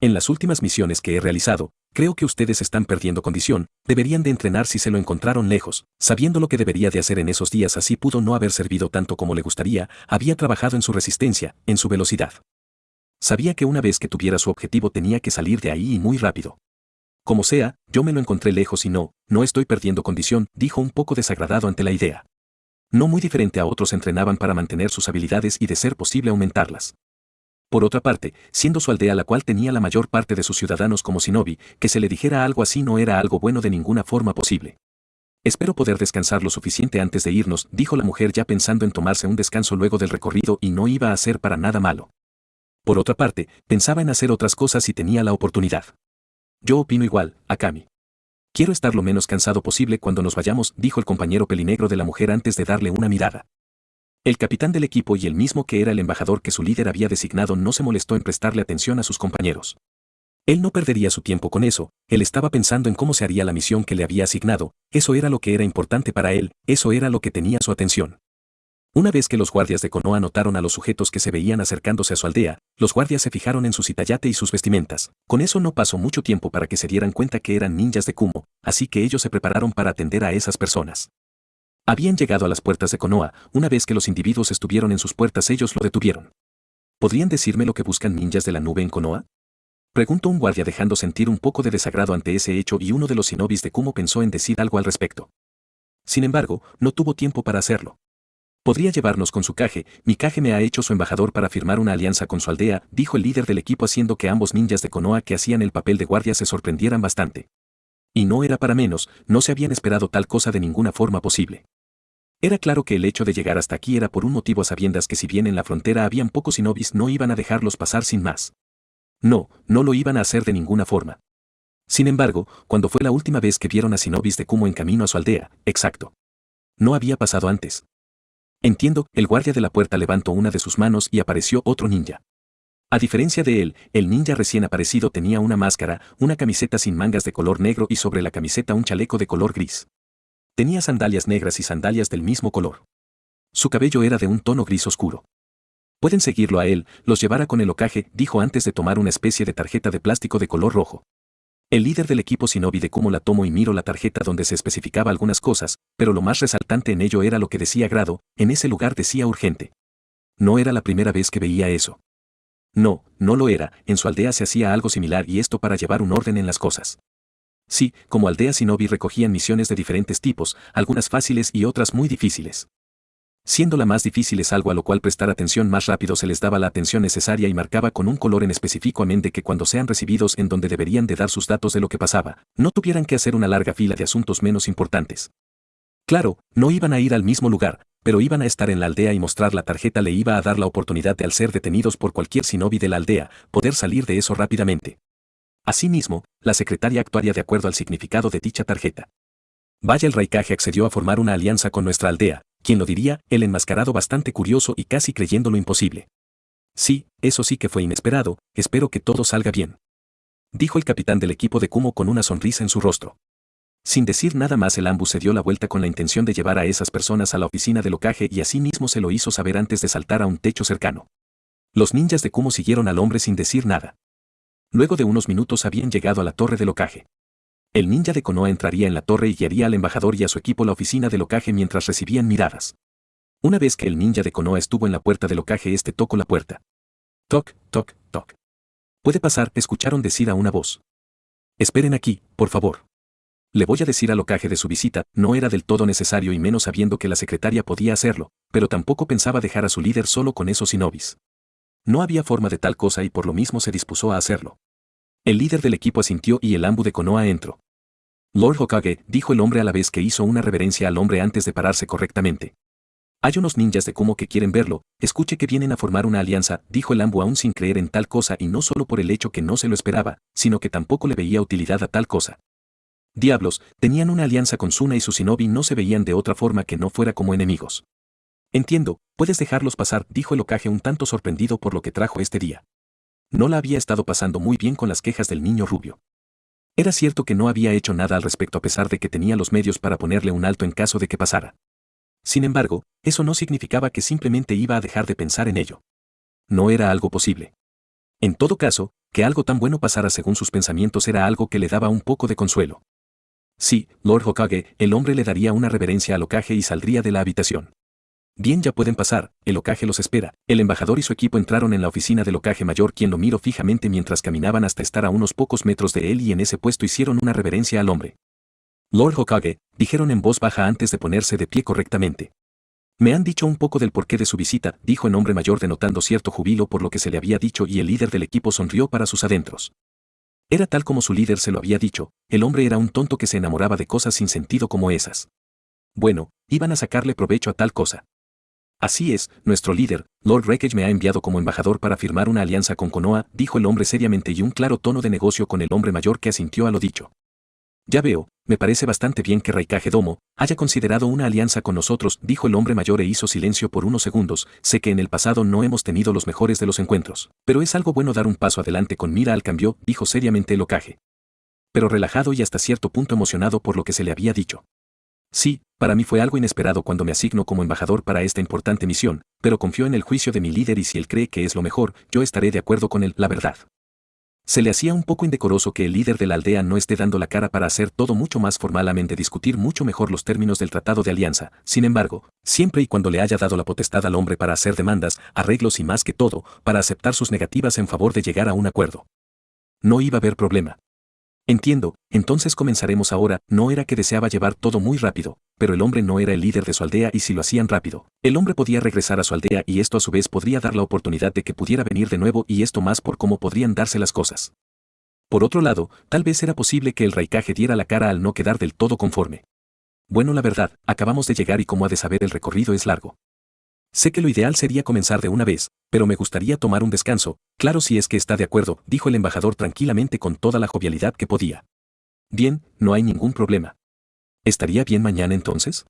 En las últimas misiones que he realizado, creo que ustedes están perdiendo condición, deberían de entrenar si se lo encontraron lejos, sabiendo lo que debería de hacer en esos días así pudo no haber servido tanto como le gustaría, había trabajado en su resistencia, en su velocidad. Sabía que una vez que tuviera su objetivo tenía que salir de ahí y muy rápido. Como sea, yo me lo encontré lejos y no estoy perdiendo condición, dijo un poco desagradado ante la idea. No muy diferente a otros entrenaban para mantener sus habilidades y de ser posible aumentarlas. Por otra parte, siendo su aldea la cual tenía la mayor parte de sus ciudadanos como shinobi, que se le dijera algo así no era algo bueno de ninguna forma posible. Espero poder descansar lo suficiente antes de irnos, dijo la mujer ya pensando en tomarse un descanso luego del recorrido y no iba a ser para nada malo. Por otra parte, pensaba en hacer otras cosas si tenía la oportunidad. Yo opino igual, Akami. Quiero estar lo menos cansado posible cuando nos vayamos, dijo el compañero pelinegro de la mujer antes de darle una mirada. El capitán del equipo y el mismo que era el embajador que su líder había designado no se molestó en prestarle atención a sus compañeros. Él no perdería su tiempo con eso, él estaba pensando en cómo se haría la misión que le había asignado, eso era lo que era importante para él, eso era lo que tenía su atención. Una vez que los guardias de Konoha notaron a los sujetos que se veían acercándose a su aldea, los guardias se fijaron en su citayate y sus vestimentas. Con eso no pasó mucho tiempo para que se dieran cuenta que eran ninjas de Kumo, así que ellos se prepararon para atender a esas personas. Habían llegado a las puertas de Konoha, una vez que los individuos estuvieron en sus puertas ellos lo detuvieron. ¿Podrían decirme lo que buscan ninjas de la nube en Konoha? Preguntó un guardia dejando sentir un poco de desagrado ante ese hecho y uno de los shinobis de Kumo pensó en decir algo al respecto. Sin embargo, no tuvo tiempo para hacerlo. Podría llevarnos con su Kage, mi Kage me ha hecho su embajador para firmar una alianza con su aldea, dijo el líder del equipo haciendo que ambos ninjas de Konoha que hacían el papel de guardia se sorprendieran bastante. Y no era para menos, no se habían esperado tal cosa de ninguna forma posible. Era claro que el hecho de llegar hasta aquí era por un motivo a sabiendas que si bien en la frontera habían pocos shinobis no iban a dejarlos pasar sin más. No lo iban a hacer de ninguna forma. Sin embargo, cuando fue la última vez que vieron a shinobis de Kumo en camino a su aldea, exacto. No había pasado antes. Entiendo, el guardia de la puerta levantó una de sus manos y apareció otro ninja. A diferencia de él, el ninja recién aparecido tenía una máscara, una camiseta sin mangas de color negro y sobre la camiseta un chaleco de color gris. Tenía sandalias negras y sandalias del mismo color. Su cabello era de un tono gris oscuro. Pueden seguirlo a él, los llevará con el Hokage, dijo antes de tomar una especie de tarjeta de plástico de color rojo. El líder del equipo shinobi de Kumo la tomó y miró la tarjeta donde se especificaba algunas cosas, pero lo más resaltante en ello era lo que decía grado, en ese lugar decía urgente. No era la primera vez que veía eso. No lo era, en su aldea se hacía algo similar y esto para llevar un orden en las cosas. Sí, como aldea shinobi recogían misiones de diferentes tipos, algunas fáciles y otras muy difíciles. Siendo la más difícil es algo a lo cual prestar atención más rápido se les daba la atención necesaria y marcaba con un color en específico a mente que cuando sean recibidos en donde deberían de dar sus datos de lo que pasaba, no tuvieran que hacer una larga fila de asuntos menos importantes. Claro, no iban a ir al mismo lugar, pero iban a estar en la aldea y mostrar la tarjeta le iba a dar la oportunidad de al ser detenidos por cualquier shinobi de la aldea, poder salir de eso rápidamente. Asimismo, la secretaria actuaría de acuerdo al significado de dicha tarjeta. Vaya el Raikage accedió a formar una alianza con nuestra aldea. ¿Quién lo diría? El enmascarado bastante curioso y casi creyendo lo imposible. Sí, eso sí que fue inesperado, espero que todo salga bien. Dijo el capitán del equipo de Kumo con una sonrisa en su rostro. Sin decir nada más, el Ambu se dio la vuelta con la intención de llevar a esas personas a la oficina del Hokage y así mismo se lo hizo saber antes de saltar a un techo cercano. Los ninjas de Kumo siguieron al hombre sin decir nada. Luego de unos minutos habían llegado a la torre del Hokage. El ninja de Konoha entraría en la torre y guiaría al embajador y a su equipo a la oficina del Hokage mientras recibían miradas. Una vez que el ninja de Konoha estuvo en la puerta del Hokage, este tocó la puerta. Toc, toc, toc. «¿Puede pasar?», escucharon decir a una voz. «Esperen aquí, por favor. Le voy a decir al Hokage de su visita». No era del todo necesario y menos sabiendo que la secretaria podía hacerlo, pero tampoco pensaba dejar a su líder solo con esos shinobis. No había forma de tal cosa y por lo mismo se dispuso a hacerlo. El líder del equipo asintió y el Ambu de Konoha entró. «Lord Hokage», dijo el hombre a la vez que hizo una reverencia al hombre antes de pararse correctamente. «Hay unos ninjas de Kumo que quieren verlo, escuche que vienen a formar una alianza», dijo el Ambu aún sin creer en tal cosa y no solo por el hecho que no se lo esperaba, sino que tampoco le veía utilidad a tal cosa. Diablos, tenían una alianza con Suna y su shinobi, no se veían de otra forma que no fuera como enemigos. «Entiendo, puedes dejarlos pasar», dijo el Hokage un tanto sorprendido por lo que trajo este día. No la había estado pasando muy bien con las quejas del niño rubio. Era cierto que no había hecho nada al respecto a pesar de que tenía los medios para ponerle un alto en caso de que pasara. Sin embargo, eso no significaba que simplemente iba a dejar de pensar en ello. No era algo posible. En todo caso, que algo tan bueno pasara según sus pensamientos era algo que le daba un poco de consuelo. Sí, Lord Hokage, el hombre le daría una reverencia al Hokage y saldría de la habitación. «Bien, ya pueden pasar, el Hokage los espera». El embajador y su equipo entraron en la oficina del Hokage mayor, quien lo miró fijamente mientras caminaban hasta estar a unos pocos metros de él y en ese puesto hicieron una reverencia al hombre. «Lord Hokage», dijeron en voz baja antes de ponerse de pie correctamente. «Me han dicho un poco del porqué de su visita», dijo el hombre mayor denotando cierto júbilo por lo que se le había dicho y el líder del equipo sonrió para sus adentros. Era tal como su líder se lo había dicho, el hombre era un tonto que se enamoraba de cosas sin sentido como esas. Bueno, iban a sacarle provecho a tal cosa. «Así es, nuestro líder, Lord Wreckage, me ha enviado como embajador para firmar una alianza con Konoha», dijo el hombre seriamente y un claro tono de negocio con el hombre mayor que asintió a lo dicho. «Ya veo, me parece bastante bien que Raikage Domo haya considerado una alianza con nosotros», dijo el hombre mayor e hizo silencio por unos segundos. «Sé que en el pasado no hemos tenido los mejores de los encuentros, pero es algo bueno dar un paso adelante con mira al cambio», dijo seriamente el Hokage. Pero relajado y hasta cierto punto emocionado por lo que se le había dicho. «Sí, para mí fue algo inesperado cuando me asigno como embajador para esta importante misión, pero confío en el juicio de mi líder y si él cree que es lo mejor, yo estaré de acuerdo con él, la verdad». Se le hacía un poco indecoroso que el líder de la aldea no esté dando la cara para hacer todo mucho más formalmente, discutir mucho mejor los términos del tratado de alianza. Sin embargo, siempre y cuando le haya dado la potestad al hombre para hacer demandas, arreglos y más que todo, para aceptar sus negativas en favor de llegar a un acuerdo, no iba a haber problema. «Entiendo, entonces comenzaremos ahora». No era que deseaba llevar todo muy rápido, pero el hombre no era el líder de su aldea y si lo hacían rápido, el hombre podía regresar a su aldea y esto a su vez podría dar la oportunidad de que pudiera venir de nuevo y esto más por cómo podrían darse las cosas. Por otro lado, tal vez era posible que el Raikage diera la cara al no quedar del todo conforme. «Bueno, la verdad, acabamos de llegar y como ha de saber el recorrido es largo. Sé que lo ideal sería comenzar de una vez, pero me gustaría tomar un descanso». «Claro, si es que está de acuerdo», dijo el embajador tranquilamente con toda la jovialidad que podía. «Bien, no hay ningún problema. ¿Estaría bien mañana entonces?».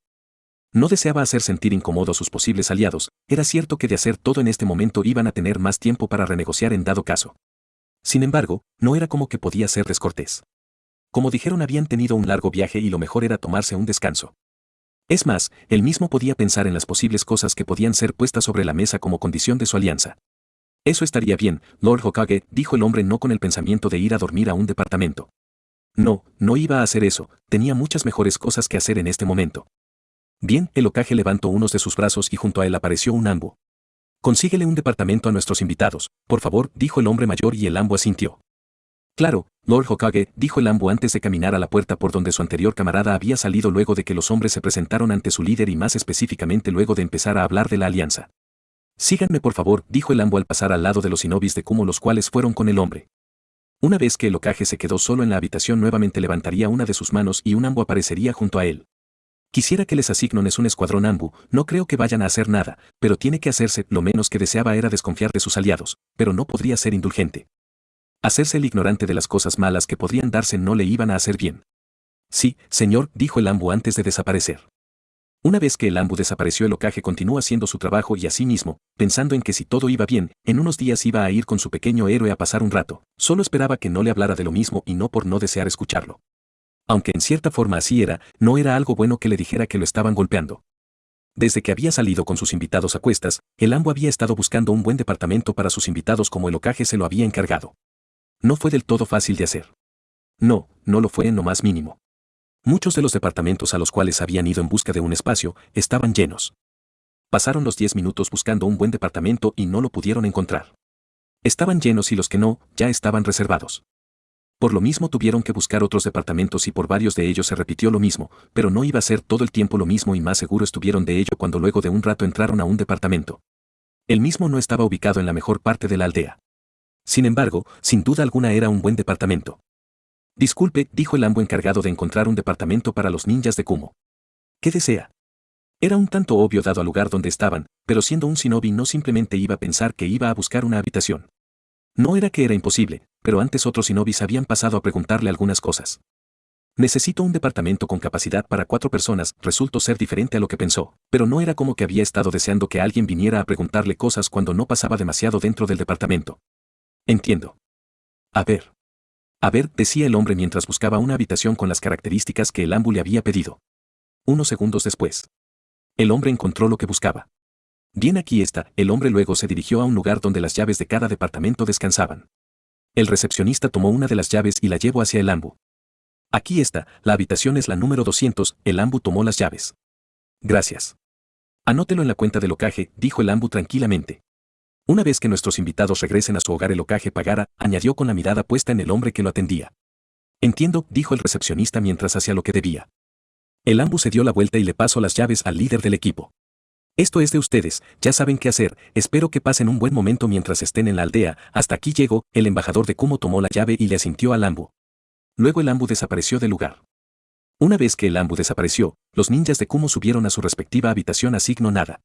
No deseaba hacer sentir incómodo a sus posibles aliados, era cierto que de hacer todo en este momento iban a tener más tiempo para renegociar en dado caso. Sin embargo, no era como que podía ser descortés. Como dijeron, habían tenido un largo viaje y lo mejor era tomarse un descanso. Es más, él mismo podía pensar en las posibles cosas que podían ser puestas sobre la mesa como condición de su alianza. «Eso estaría bien, Lord Hokage», dijo el hombre no con el pensamiento de ir a dormir a un departamento. No, no iba a hacer eso, tenía muchas mejores cosas que hacer en este momento. «Bien», el Hokage levantó unos de sus brazos y junto a él apareció un Ambu. «Consíguele un departamento a nuestros invitados, por favor», dijo el hombre mayor y el Ambu asintió. «Claro, Lord Hokage», dijo el Ambu antes de caminar a la puerta por donde su anterior camarada había salido luego de que los hombres se presentaron ante su líder y más específicamente luego de empezar a hablar de la alianza. «Síganme por favor», dijo el Ambu al pasar al lado de los shinobis de Kumo, los cuales fueron con el hombre. Una vez que el Hokage se quedó solo en la habitación, nuevamente levantaría una de sus manos y un Ambu aparecería junto a él. «Quisiera que les asignen un escuadrón Ambu, no creo que vayan a hacer nada, pero tiene que hacerse». Lo menos que deseaba era desconfiar de sus aliados, pero no podría ser indulgente. Hacerse el ignorante de las cosas malas que podrían darse no le iban a hacer bien. «Sí, señor», dijo el Ambu antes de desaparecer. Una vez que el Ambu desapareció, el Hokage continuó haciendo su trabajo y asimismo, pensando en que si todo iba bien, en unos días iba a ir con su pequeño héroe a pasar un rato. Solo esperaba que no le hablara de lo mismo y no por no desear escucharlo. Aunque en cierta forma así era, no era algo bueno que le dijera que lo estaban golpeando. Desde que había salido con sus invitados a cuestas, el Ambu había estado buscando un buen departamento para sus invitados como el Hokage se lo había encargado. No fue del todo fácil de hacer. No, no lo fue en lo más mínimo. Muchos de los departamentos a los cuales habían ido en busca de un espacio estaban llenos. Pasaron los 10 minutos buscando un buen departamento y no lo pudieron encontrar. Estaban llenos y los que no, ya estaban reservados. Por lo mismo tuvieron que buscar otros departamentos y por varios de ellos se repitió lo mismo, pero no iba a ser todo el tiempo lo mismo y más seguro estuvieron de ello cuando luego de un rato entraron a un departamento. El mismo no estaba ubicado en la mejor parte de la aldea. Sin embargo, sin duda alguna era un buen departamento. Disculpe, dijo el Ambu encargado de encontrar un departamento para los ninjas de Kumo. ¿Qué desea? Era un tanto obvio dado al lugar donde estaban, pero siendo un shinobi no simplemente iba a pensar que iba a buscar una habitación. No era que era imposible, pero antes otros shinobis habían pasado a preguntarle algunas cosas. Necesito un departamento con capacidad para 4 personas, resultó ser diferente a lo que pensó, pero no era como que había estado deseando que alguien viniera a preguntarle cosas cuando no pasaba demasiado dentro del departamento. Entiendo. A ver, decía el hombre mientras buscaba una habitación con las características que el Ambu le había pedido. Unos segundos después. El hombre encontró lo que buscaba. Bien, aquí está, el hombre luego se dirigió a un lugar donde las llaves de cada departamento descansaban. El recepcionista tomó una de las llaves y la llevó hacia el Ambu. Aquí está, la habitación es la número 200, el Ambu tomó las llaves. Gracias. Anótelo en la cuenta del Hokage, dijo el Ambu tranquilamente. Una vez que nuestros invitados regresen a su hogar el Hokage pagará, añadió con la mirada puesta en el hombre que lo atendía. Entiendo, dijo el recepcionista mientras hacía lo que debía. El Ambu se dio la vuelta y le pasó las llaves al líder del equipo. Esto es de ustedes, ya saben qué hacer, espero que pasen un buen momento mientras estén en la aldea, hasta aquí llego, el embajador de Kumo tomó la llave y le asintió al Ambu. Luego el Ambu desapareció del lugar. Una vez que el Ambu desapareció, los ninjas de Kumo subieron a su respectiva habitación a signo nada.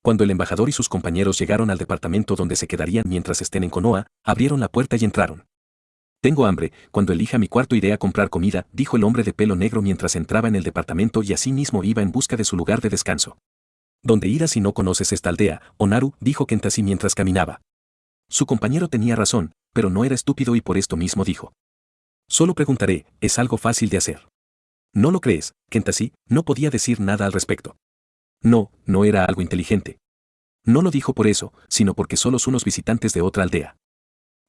Cuando el embajador y sus compañeros llegaron al departamento donde se quedarían mientras estén en Konoha, abrieron la puerta y entraron. Tengo hambre, cuando elija mi cuarto iré a comprar comida, dijo el hombre de pelo negro mientras entraba en el departamento y así mismo iba en busca de su lugar de descanso. ¿Dónde irás si no conoces esta aldea, Onaru?, dijo Kentashi mientras caminaba. Su compañero tenía razón, pero no era estúpido y por esto mismo dijo. Solo preguntaré, es algo fácil de hacer. ¿No lo crees, Kentashi? No podía decir nada al respecto. No, no era algo inteligente. No lo dijo por eso, sino porque solo son unos visitantes de otra aldea.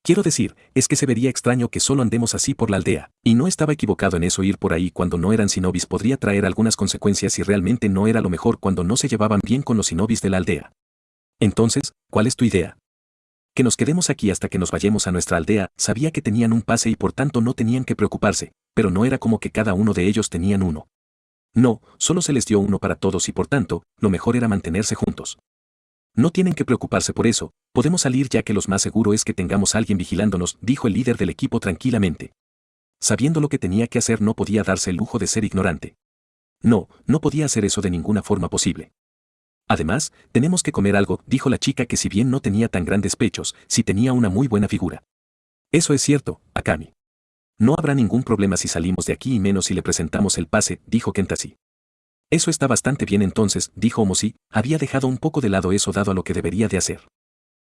Quiero decir, es que se vería extraño que solo andemos así por la aldea, y no estaba equivocado en eso. Ir por ahí cuando no eran shinobis podría traer algunas consecuencias y realmente no era lo mejor cuando no se llevaban bien con los shinobis de la aldea. Entonces, ¿cuál es tu idea? Que nos quedemos aquí hasta que nos vayamos a nuestra aldea. Sabía que tenían un pase y por tanto no tenían que preocuparse, pero no era como que cada uno de ellos tenían uno. No, solo se les dio uno para todos y por tanto, lo mejor era mantenerse juntos. No tienen que preocuparse por eso, podemos salir ya que lo más seguro es que tengamos a alguien vigilándonos, dijo el líder del equipo tranquilamente. Sabiendo lo que tenía que hacer no podía darse el lujo de ser ignorante. No, no podía hacer eso de ninguna forma posible. Además, tenemos que comer algo, dijo la chica que si bien no tenía tan grandes pechos, sí tenía una muy buena figura. Eso es cierto, Akami. No habrá ningún problema si salimos de aquí y menos si le presentamos el pase, dijo Kentashi. Eso está bastante bien entonces, dijo Omoshi, había dejado un poco de lado eso dado a lo que debería de hacer.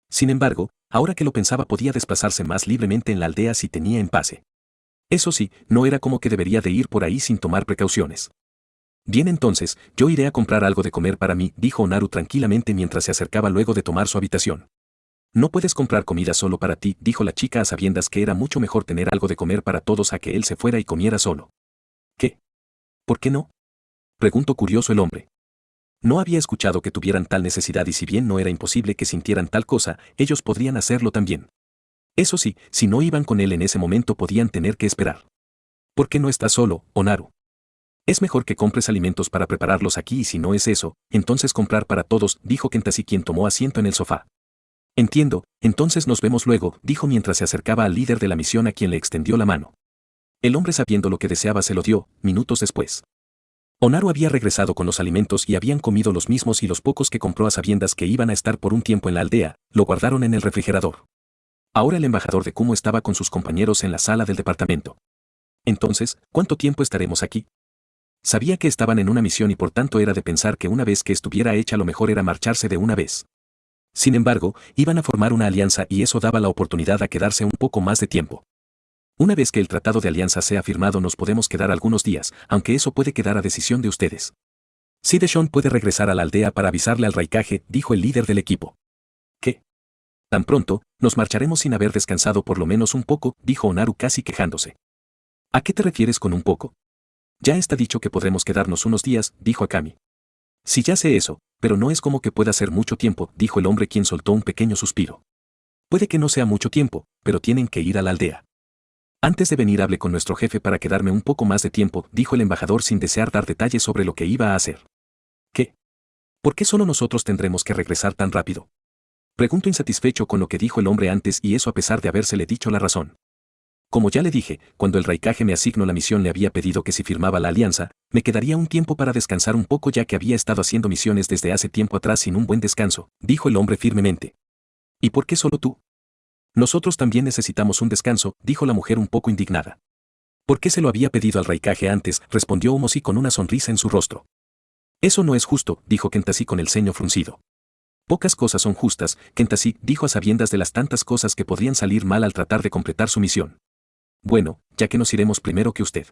Sin embargo, ahora que lo pensaba podía desplazarse más libremente en la aldea si tenía en pase. Eso sí, no era como que debería de ir por ahí sin tomar precauciones. Bien entonces, yo iré a comprar algo de comer para mí, dijo Onaru tranquilamente mientras se acercaba luego de tomar su habitación. No puedes comprar comida solo para ti, dijo la chica a sabiendas que era mucho mejor tener algo de comer para todos a que él se fuera y comiera solo. ¿Qué? ¿Por qué no? Preguntó curioso el hombre. No había escuchado que tuvieran tal necesidad y si bien no era imposible que sintieran tal cosa, ellos podrían hacerlo también. Eso sí, si no iban con él en ese momento podían tener que esperar. ¿Por qué no estás solo, Onaru? Es mejor que compres alimentos para prepararlos aquí y si no es eso, entonces comprar para todos, dijo Kentashi quien tomó asiento en el sofá. Entiendo, entonces nos vemos luego, dijo mientras se acercaba al líder de la misión a quien le extendió la mano. El hombre sabiendo lo que deseaba se lo dio, minutos después. Onaru había regresado con los alimentos y habían comido los mismos y los pocos que compró a sabiendas que iban a estar por un tiempo en la aldea, lo guardaron en el refrigerador. Ahora el embajador de Kumo estaba con sus compañeros en la sala del departamento. Entonces, ¿cuánto tiempo estaremos aquí? Sabía que estaban en una misión y por tanto era de pensar que una vez que estuviera hecha lo mejor era marcharse de una vez. Sin embargo, iban a formar una alianza y eso daba la oportunidad a quedarse un poco más de tiempo. Una vez que el tratado de alianza sea firmado nos podemos quedar algunos días, aunque eso puede quedar a decisión de ustedes. Si Deshaun puede regresar a la aldea para avisarle al Raikage, dijo el líder del equipo. ¿Qué? Tan pronto, nos marcharemos sin haber descansado por lo menos un poco, dijo Onaru casi quejándose. ¿A qué te refieres con un poco? Ya está dicho que podremos quedarnos unos días, dijo Akami. Sí, ya sé eso, pero no es como que pueda ser mucho tiempo, dijo el hombre quien soltó un pequeño suspiro. Puede que no sea mucho tiempo, pero tienen que ir a la aldea. Antes de venir hablé con nuestro jefe para quedarme un poco más de tiempo, dijo el embajador sin desear dar detalles sobre lo que iba a hacer. ¿Qué? ¿Por qué solo nosotros tendremos que regresar tan rápido? Pregunto insatisfecho con lo que dijo el hombre antes y eso a pesar de habérsele dicho la razón. Como ya le dije, cuando el Raikage me asignó la misión le había pedido que si firmaba la alianza, me quedaría un tiempo para descansar un poco ya que había estado haciendo misiones desde hace tiempo atrás sin un buen descanso, dijo el hombre firmemente. ¿Y por qué solo tú? Nosotros también necesitamos un descanso, dijo la mujer un poco indignada. ¿Por qué se lo había pedido al Raikage antes?, respondió Omosi con una sonrisa en su rostro. Eso no es justo, dijo Kentashi con el ceño fruncido. Pocas cosas son justas, Kentashi dijo a sabiendas de las tantas cosas que podrían salir mal al tratar de completar su misión. Bueno, ya que nos iremos primero que usted.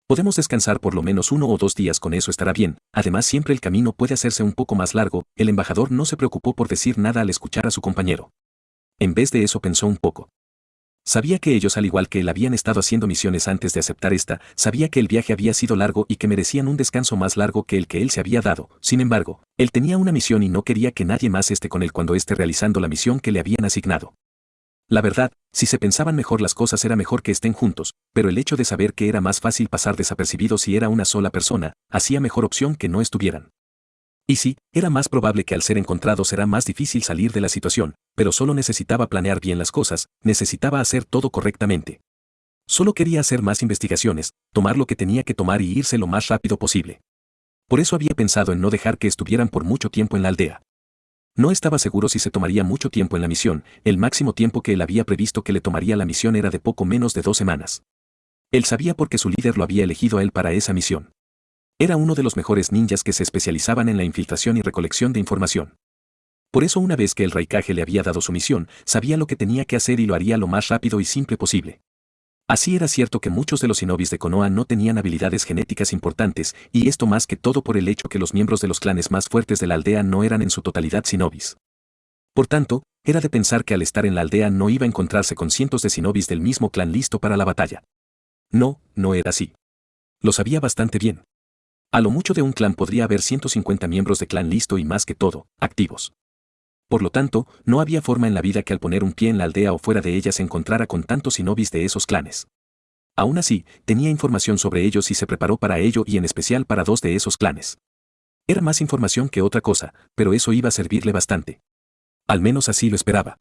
Podemos descansar por lo menos 1 o 2 días, con eso estará bien, además siempre el camino puede hacerse un poco más largo, el embajador no se preocupó por decir nada al escuchar a su compañero. En vez de eso pensó un poco. Sabía que ellos al igual que él habían estado haciendo misiones antes de aceptar esta, sabía que el viaje había sido largo y que merecían un descanso más largo que el que él se había dado, sin embargo, él tenía una misión y no quería que nadie más esté con él cuando esté realizando la misión que le habían asignado. La verdad, si se pensaban mejor las cosas era mejor que estén juntos, pero el hecho de saber que era más fácil pasar desapercibido si era una sola persona, hacía mejor opción que no estuvieran. Y sí, era más probable que al ser encontrados será más difícil salir de la situación, pero solo necesitaba planear bien las cosas, necesitaba hacer todo correctamente. Solo quería hacer más investigaciones, tomar lo que tenía que tomar y irse lo más rápido posible. Por eso había pensado en no dejar que estuvieran por mucho tiempo en la aldea. No estaba seguro si se tomaría mucho tiempo en la misión, el máximo tiempo que él había previsto que le tomaría la misión era de poco menos de 2 semanas. Él sabía porque su líder lo había elegido a él para esa misión. Era uno de los mejores ninjas que se especializaban en la infiltración y recolección de información. Por eso una vez que el Raikage le había dado su misión, sabía lo que tenía que hacer y lo haría lo más rápido y simple posible. Así era cierto que muchos de los shinobis de Konoha no tenían habilidades genéticas importantes, y esto más que todo por el hecho que los miembros de los clanes más fuertes de la aldea no eran en su totalidad shinobis. Por tanto, era de pensar que al estar en la aldea no iba a encontrarse con cientos de shinobis del mismo clan listo para la batalla. No, no era así. Lo sabía bastante bien. A lo mucho de un clan podría haber 150 miembros de clan listo y más que todo, activos. Por lo tanto, no había forma en la vida que al poner un pie en la aldea o fuera de ella se encontrara con tantos shinobis de esos clanes. Aún así, tenía información sobre ellos y se preparó para ello y en especial para 2 de esos clanes. Era más información que otra cosa, pero eso iba a servirle bastante. Al menos así lo esperaba.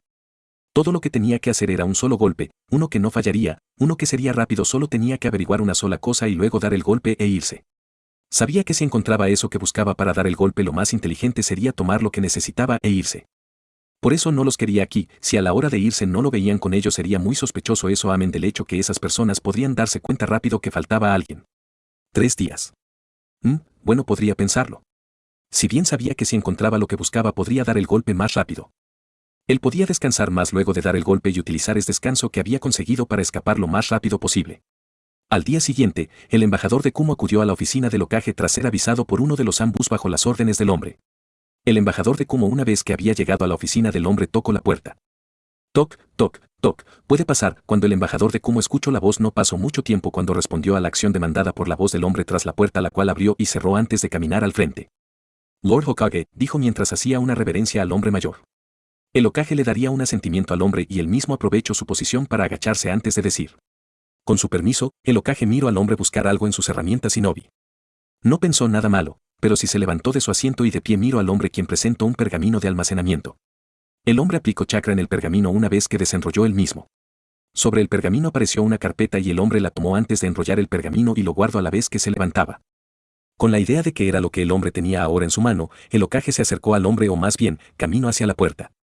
Todo lo que tenía que hacer era un solo golpe, uno que no fallaría, uno que sería rápido, solo tenía que averiguar una sola cosa y luego dar el golpe e irse. Sabía que si encontraba eso que buscaba para dar el golpe lo más inteligente sería tomar lo que necesitaba e irse. Por eso no los quería aquí, si a la hora de irse no lo veían con ellos sería muy sospechoso eso, amén del hecho que esas personas podrían darse cuenta rápido que faltaba alguien. 3 días. Bueno, podría pensarlo. Si bien sabía que si encontraba lo que buscaba podría dar el golpe más rápido. Él podía descansar más luego de dar el golpe y utilizar ese descanso que había conseguido para escapar lo más rápido posible. Al día siguiente, el embajador de Kumo acudió a la oficina del Hokage tras ser avisado por uno de los ambus bajo las órdenes del hombre. El embajador de Kumo, una vez que había llegado a la oficina del hombre, tocó la puerta. Toc, toc, toc, ¿puede pasar? Cuando el embajador de Kumo escuchó la voz no pasó mucho tiempo cuando respondió a la acción demandada por la voz del hombre tras la puerta, la cual abrió y cerró antes de caminar al frente. Lord Hokage, dijo mientras hacía una reverencia al hombre mayor. El Hokage le daría un asentimiento al hombre y él mismo aprovechó su posición para agacharse antes de decir. Con su permiso, el Hokage miró al hombre buscar algo en sus herramientas shinobi. No pensó nada malo, pero sí se levantó de su asiento y de pie miró al hombre, quien presentó un pergamino de almacenamiento. El hombre aplicó chakra en el pergamino una vez que desenrolló el mismo. Sobre el pergamino apareció una carpeta y el hombre la tomó antes de enrollar el pergamino y lo guardó a la vez que se levantaba. Con la idea de que era lo que el hombre tenía ahora en su mano, el Hokage se acercó al hombre, o más bien, caminó hacia la puerta.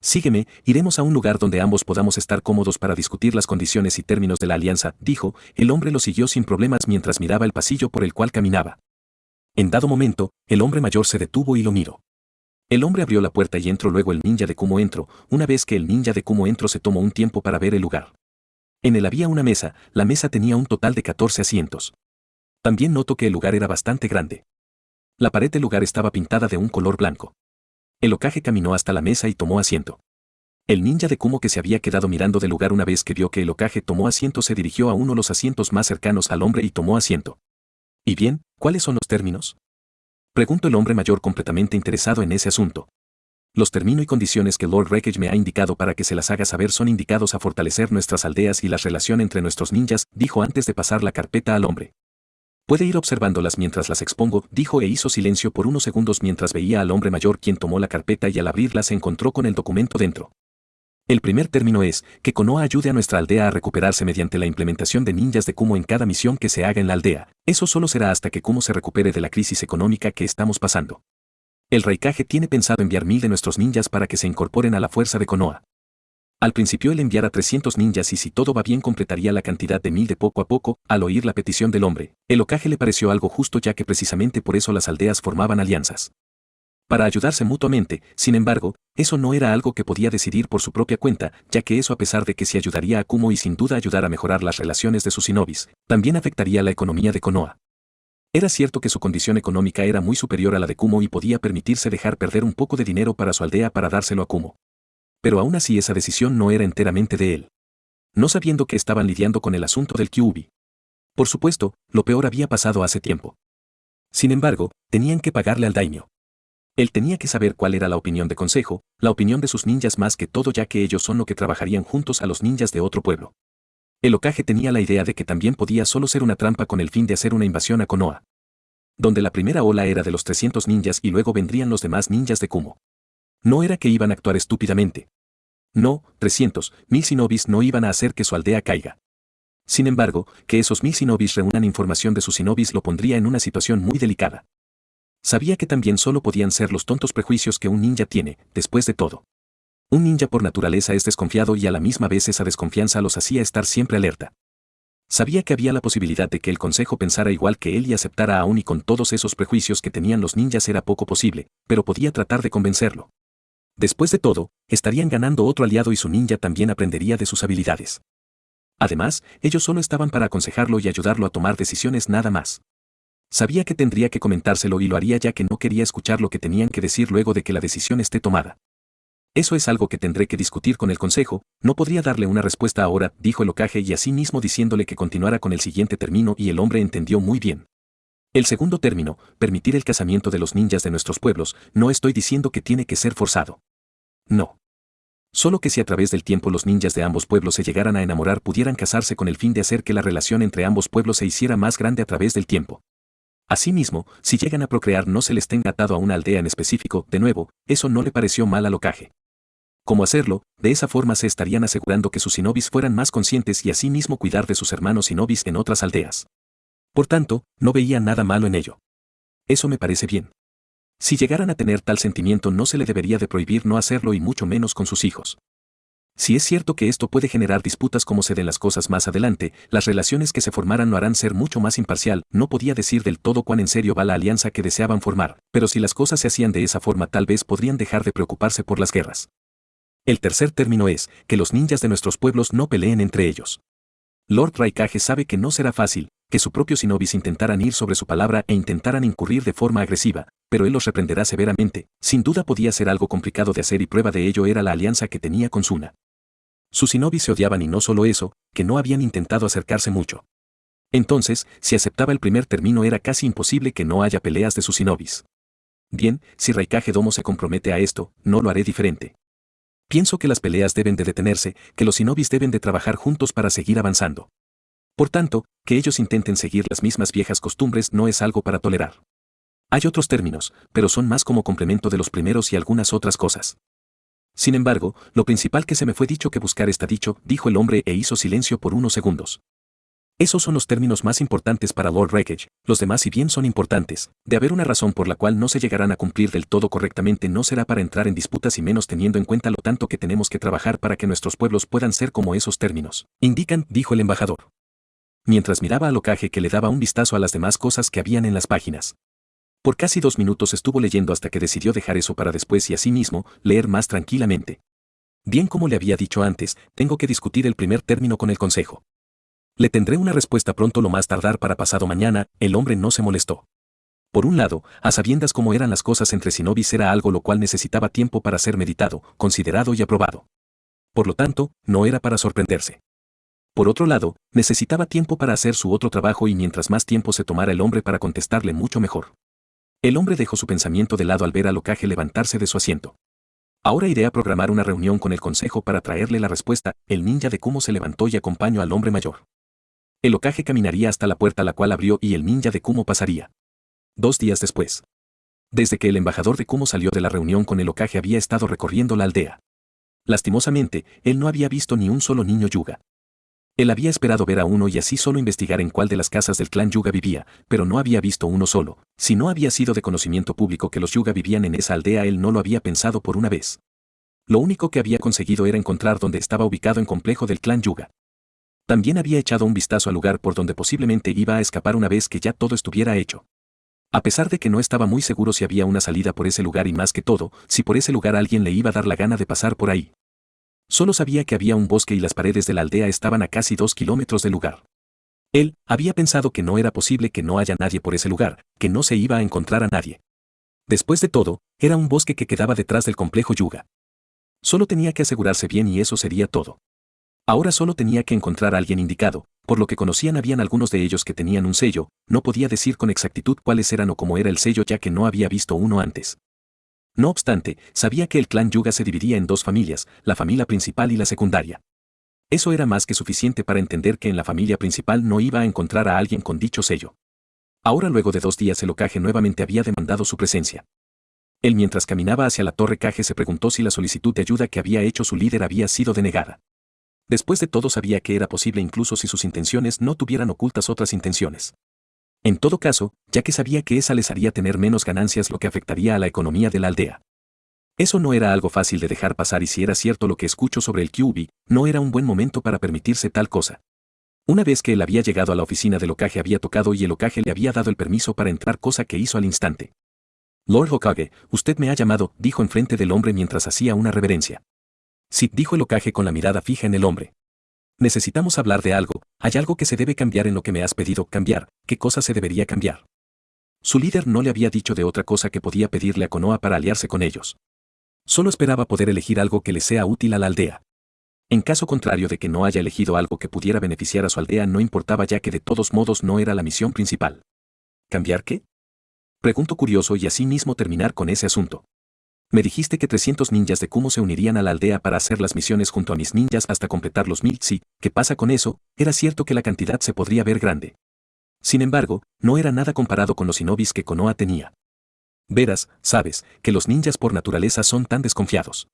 Sígueme, iremos a un lugar donde ambos podamos estar cómodos para discutir las condiciones y términos de la alianza, dijo. El hombre lo siguió sin problemas mientras miraba el pasillo por el cual caminaba. En dado momento, el hombre mayor se detuvo y lo miró. El hombre abrió la puerta y entró, luego el ninja de Kumo entró. Una vez que el ninja de Kumo entró se tomó un tiempo para ver el lugar. En él había una mesa, la mesa tenía un total de 14 asientos. También noto que el lugar era bastante grande. La pared del lugar estaba pintada de un color blanco. El Hokage caminó hasta la mesa y tomó asiento. El ninja de Kumo, que se había quedado mirando del lugar una vez que vio que el Hokage tomó asiento, se dirigió a uno de los asientos más cercanos al hombre y tomó asiento. ¿Y bien, cuáles son los términos?, preguntó el hombre mayor, completamente interesado en ese asunto. Los términos y condiciones que Lord Wreckage me ha indicado para que se las haga saber son indicados a fortalecer nuestras aldeas y la relación entre nuestros ninjas, dijo antes de pasar la carpeta al hombre. Puede ir observándolas mientras las expongo, dijo, e hizo silencio por unos segundos mientras veía al hombre mayor, quien tomó la carpeta y al abrirla se encontró con el documento dentro. El primer término es que Konoha ayude a nuestra aldea a recuperarse mediante la implementación de ninjas de Kumo en cada misión que se haga en la aldea. Eso solo será hasta que Kumo se recupere de la crisis económica que estamos pasando. El Raikage tiene pensado enviar 1000 de nuestros ninjas para que se incorporen a la fuerza de Konoha. Al principio él enviará 300 ninjas y si todo va bien completaría la cantidad de 1000 de poco a poco. Al oír la petición del hombre, el Hokage le pareció algo justo, ya que precisamente por eso las aldeas formaban alianzas. Para ayudarse mutuamente. Sin embargo, eso no era algo que podía decidir por su propia cuenta, ya que eso, a pesar de que sí ayudaría a Kumo y sin duda ayudar a mejorar las relaciones de sus shinobis, también afectaría la economía de Konoha. Era cierto que su condición económica era muy superior a la de Kumo y podía permitirse dejar perder un poco de dinero para su aldea para dárselo a Kumo. Pero aún así esa decisión no era enteramente de él. No sabiendo que estaban lidiando con el asunto del Kyuubi. Por supuesto, lo peor había pasado hace tiempo. Sin embargo, tenían que pagarle al daimyo. Él tenía que saber cuál era la opinión de consejo, la opinión de sus ninjas más que todo, ya que ellos son los que trabajarían juntos a los ninjas de otro pueblo. El Hokage tenía la idea de que también podía solo ser una trampa con el fin de hacer una invasión a Konoha. Donde la primera ola era de los 300 ninjas y luego vendrían los demás ninjas de Kumo. No era que iban a actuar estúpidamente. No, 300, 1000 shinobis no iban a hacer que su aldea caiga. Sin embargo, que esos 1000 shinobis reúnan información de sus shinobis lo pondría en una situación muy delicada. Sabía que también solo podían ser los tontos prejuicios que un ninja tiene, después de todo. Un ninja por naturaleza es desconfiado y a la misma vez esa desconfianza los hacía estar siempre alerta. Sabía que había la posibilidad de que el consejo pensara igual que él y aceptara aún y con todos esos prejuicios que tenían los ninjas era poco posible, pero podía tratar de convencerlo. Después de todo, estarían ganando otro aliado y su ninja también aprendería de sus habilidades. Además, ellos solo estaban para aconsejarlo y ayudarlo a tomar decisiones, nada más. Sabía que tendría que comentárselo y lo haría, ya que no quería escuchar lo que tenían que decir luego de que la decisión esté tomada. Eso es algo que tendré que discutir con el consejo, no podría darle una respuesta ahora, dijo el Hokage y así mismo diciéndole que continuara con el siguiente término y el hombre entendió muy bien. El segundo término, permitir el casamiento de los ninjas de nuestros pueblos, no estoy diciendo que tiene que ser forzado. No. Solo que si a través del tiempo los ninjas de ambos pueblos se llegaran a enamorar pudieran casarse con el fin de hacer que la relación entre ambos pueblos se hiciera más grande a través del tiempo. Asimismo, si llegan a procrear no se les tenga atado a una aldea en específico, de nuevo, eso no le pareció mal al Hokage. ¿Cómo hacerlo? De esa forma se estarían asegurando que sus shinobis fueran más conscientes y asimismo cuidar de sus hermanos shinobis en otras aldeas. Por tanto, no veía nada malo en ello. Eso me parece bien. Si llegaran a tener tal sentimiento no se le debería de prohibir no hacerlo y mucho menos con sus hijos. Si es cierto que esto puede generar disputas como se den las cosas más adelante, las relaciones que se formaran lo harán ser mucho más imparcial. No podía decir del todo cuán en serio va la alianza que deseaban formar, pero si las cosas se hacían de esa forma tal vez podrían dejar de preocuparse por las guerras. El tercer término es que los ninjas de nuestros pueblos no peleen entre ellos. Lord Raikage sabe que no será fácil, que sus propios shinobis intentaran ir sobre su palabra e intentaran incurrir de forma agresiva, pero él los reprenderá severamente. Sin duda podía ser algo complicado de hacer y prueba de ello era la alianza que tenía con Suna. Sus shinobis se odiaban y no solo eso, que no habían intentado acercarse mucho. Entonces, si aceptaba el primer término era casi imposible que no haya peleas de sus shinobis. Bien, si Raikage Domo se compromete a esto, no lo haré diferente. Pienso que las peleas deben de detenerse, que los shinobis deben de trabajar juntos para seguir avanzando. Por tanto, que ellos intenten seguir las mismas viejas costumbres no es algo para tolerar. Hay otros términos, pero son más como complemento de los primeros y algunas otras cosas. Sin embargo, lo principal que se me fue dicho que buscar está dicho, dijo el hombre e hizo silencio por unos segundos. Esos son los términos más importantes para Lord Wreckage, los demás si bien son importantes, de haber una razón por la cual no se llegarán a cumplir del todo correctamente no será para entrar en disputas y menos teniendo en cuenta lo tanto que tenemos que trabajar para que nuestros pueblos puedan ser como esos términos indican, dijo el embajador. Mientras miraba al Hokage que le daba un vistazo a las demás cosas que habían en las páginas. Por casi 2 minutos estuvo leyendo hasta que decidió dejar eso para después y asimismo, leer más tranquilamente. Bien, como le había dicho antes, tengo que discutir el primer término con el consejo. Le tendré una respuesta pronto, lo más tardar para pasado mañana. El hombre no se molestó. Por un lado, a sabiendas cómo eran las cosas entre Cenobis, era algo lo cual necesitaba tiempo para ser meditado, considerado y aprobado. Por lo tanto, no era para sorprenderse. Por otro lado, necesitaba tiempo para hacer su otro trabajo, y mientras más tiempo se tomara el hombre para contestarle, mucho mejor. El hombre dejó su pensamiento de lado al ver a Lokage levantarse de su asiento. Ahora iré a programar una reunión con el consejo para traerle la respuesta. El ninja de Kumo se levantó y acompañó al hombre mayor. El Hokage caminaría hasta la puerta, la cual abrió, y el ninja de Kumo pasaría. 2 días después. Desde que el embajador de Kumo salió de la reunión con el Hokage, había estado recorriendo la aldea. Lastimosamente, él no había visto ni un solo niño Hyuga. Él había esperado ver a uno y así solo investigar en cuál de las casas del clan Hyuga vivía, pero no había visto uno solo. Si no había sido de conocimiento público que los Hyuga vivían en esa aldea, él no lo había pensado por una vez. Lo único que había conseguido era encontrar dónde estaba ubicado el complejo del clan Hyuga. También había echado un vistazo al lugar por donde posiblemente iba a escapar una vez que ya todo estuviera hecho. A pesar de que no estaba muy seguro si había una salida por ese lugar, y más que todo, si por ese lugar alguien le iba a dar la gana de pasar por ahí. Solo sabía que había un bosque y las paredes de la aldea estaban a casi 2 kilómetros del lugar. Él había pensado que no era posible que no haya nadie por ese lugar, que no se iba a encontrar a nadie. Después de todo, era un bosque que quedaba detrás del complejo Hyuga. Solo tenía que asegurarse bien y eso sería todo. Ahora solo tenía que encontrar a alguien indicado. Por lo que conocían, habían algunos de ellos que tenían un sello. No podía decir con exactitud cuáles eran o cómo era el sello, ya que no había visto uno antes. No obstante, sabía que el clan Hyuga se dividía en 2 familias, la familia principal y la secundaria. Eso era más que suficiente para entender que en la familia principal no iba a encontrar a alguien con dicho sello. Ahora, luego de 2 días, el Hokage nuevamente había demandado su presencia. Él, mientras caminaba hacia la torre Kage, se preguntó si la solicitud de ayuda que había hecho su líder había sido denegada. Después de todo, sabía que era posible incluso si sus intenciones no tuvieran ocultas otras intenciones. En todo caso, ya que sabía que esa les haría tener menos ganancias, lo que afectaría a la economía de la aldea. Eso no era algo fácil de dejar pasar, y si era cierto lo que escucho sobre el Kyuubi, no era un buen momento para permitirse tal cosa. Una vez que él había llegado a la oficina del Hokage, había tocado y el Hokage le había dado el permiso para entrar, cosa que hizo al instante. Lord Hokage, usted me ha llamado, dijo enfrente del hombre mientras hacía una reverencia. Sí, dijo el Hokage con la mirada fija en el hombre. Necesitamos hablar de algo. Hay algo que se debe cambiar en lo que me has pedido cambiar. ¿Qué cosa se debería cambiar? Su líder no le había dicho de otra cosa que podía pedirle a Konoha para aliarse con ellos. Solo esperaba poder elegir algo que le sea útil a la aldea. En caso contrario de que no haya elegido algo que pudiera beneficiar a su aldea, no importaba, ya que de todos modos no era la misión principal. ¿Cambiar qué? Preguntó curioso, y así mismo terminar con ese asunto. Me dijiste que 300 ninjas de Kumo se unirían a la aldea para hacer las misiones junto a mis ninjas hasta completar los 1000. Sí, ¿qué pasa con eso? Era cierto que la cantidad se podría ver grande. Sin embargo, no era nada comparado con los shinobis que Konoha tenía. Verás, sabes, que los ninjas por naturaleza son tan desconfiados.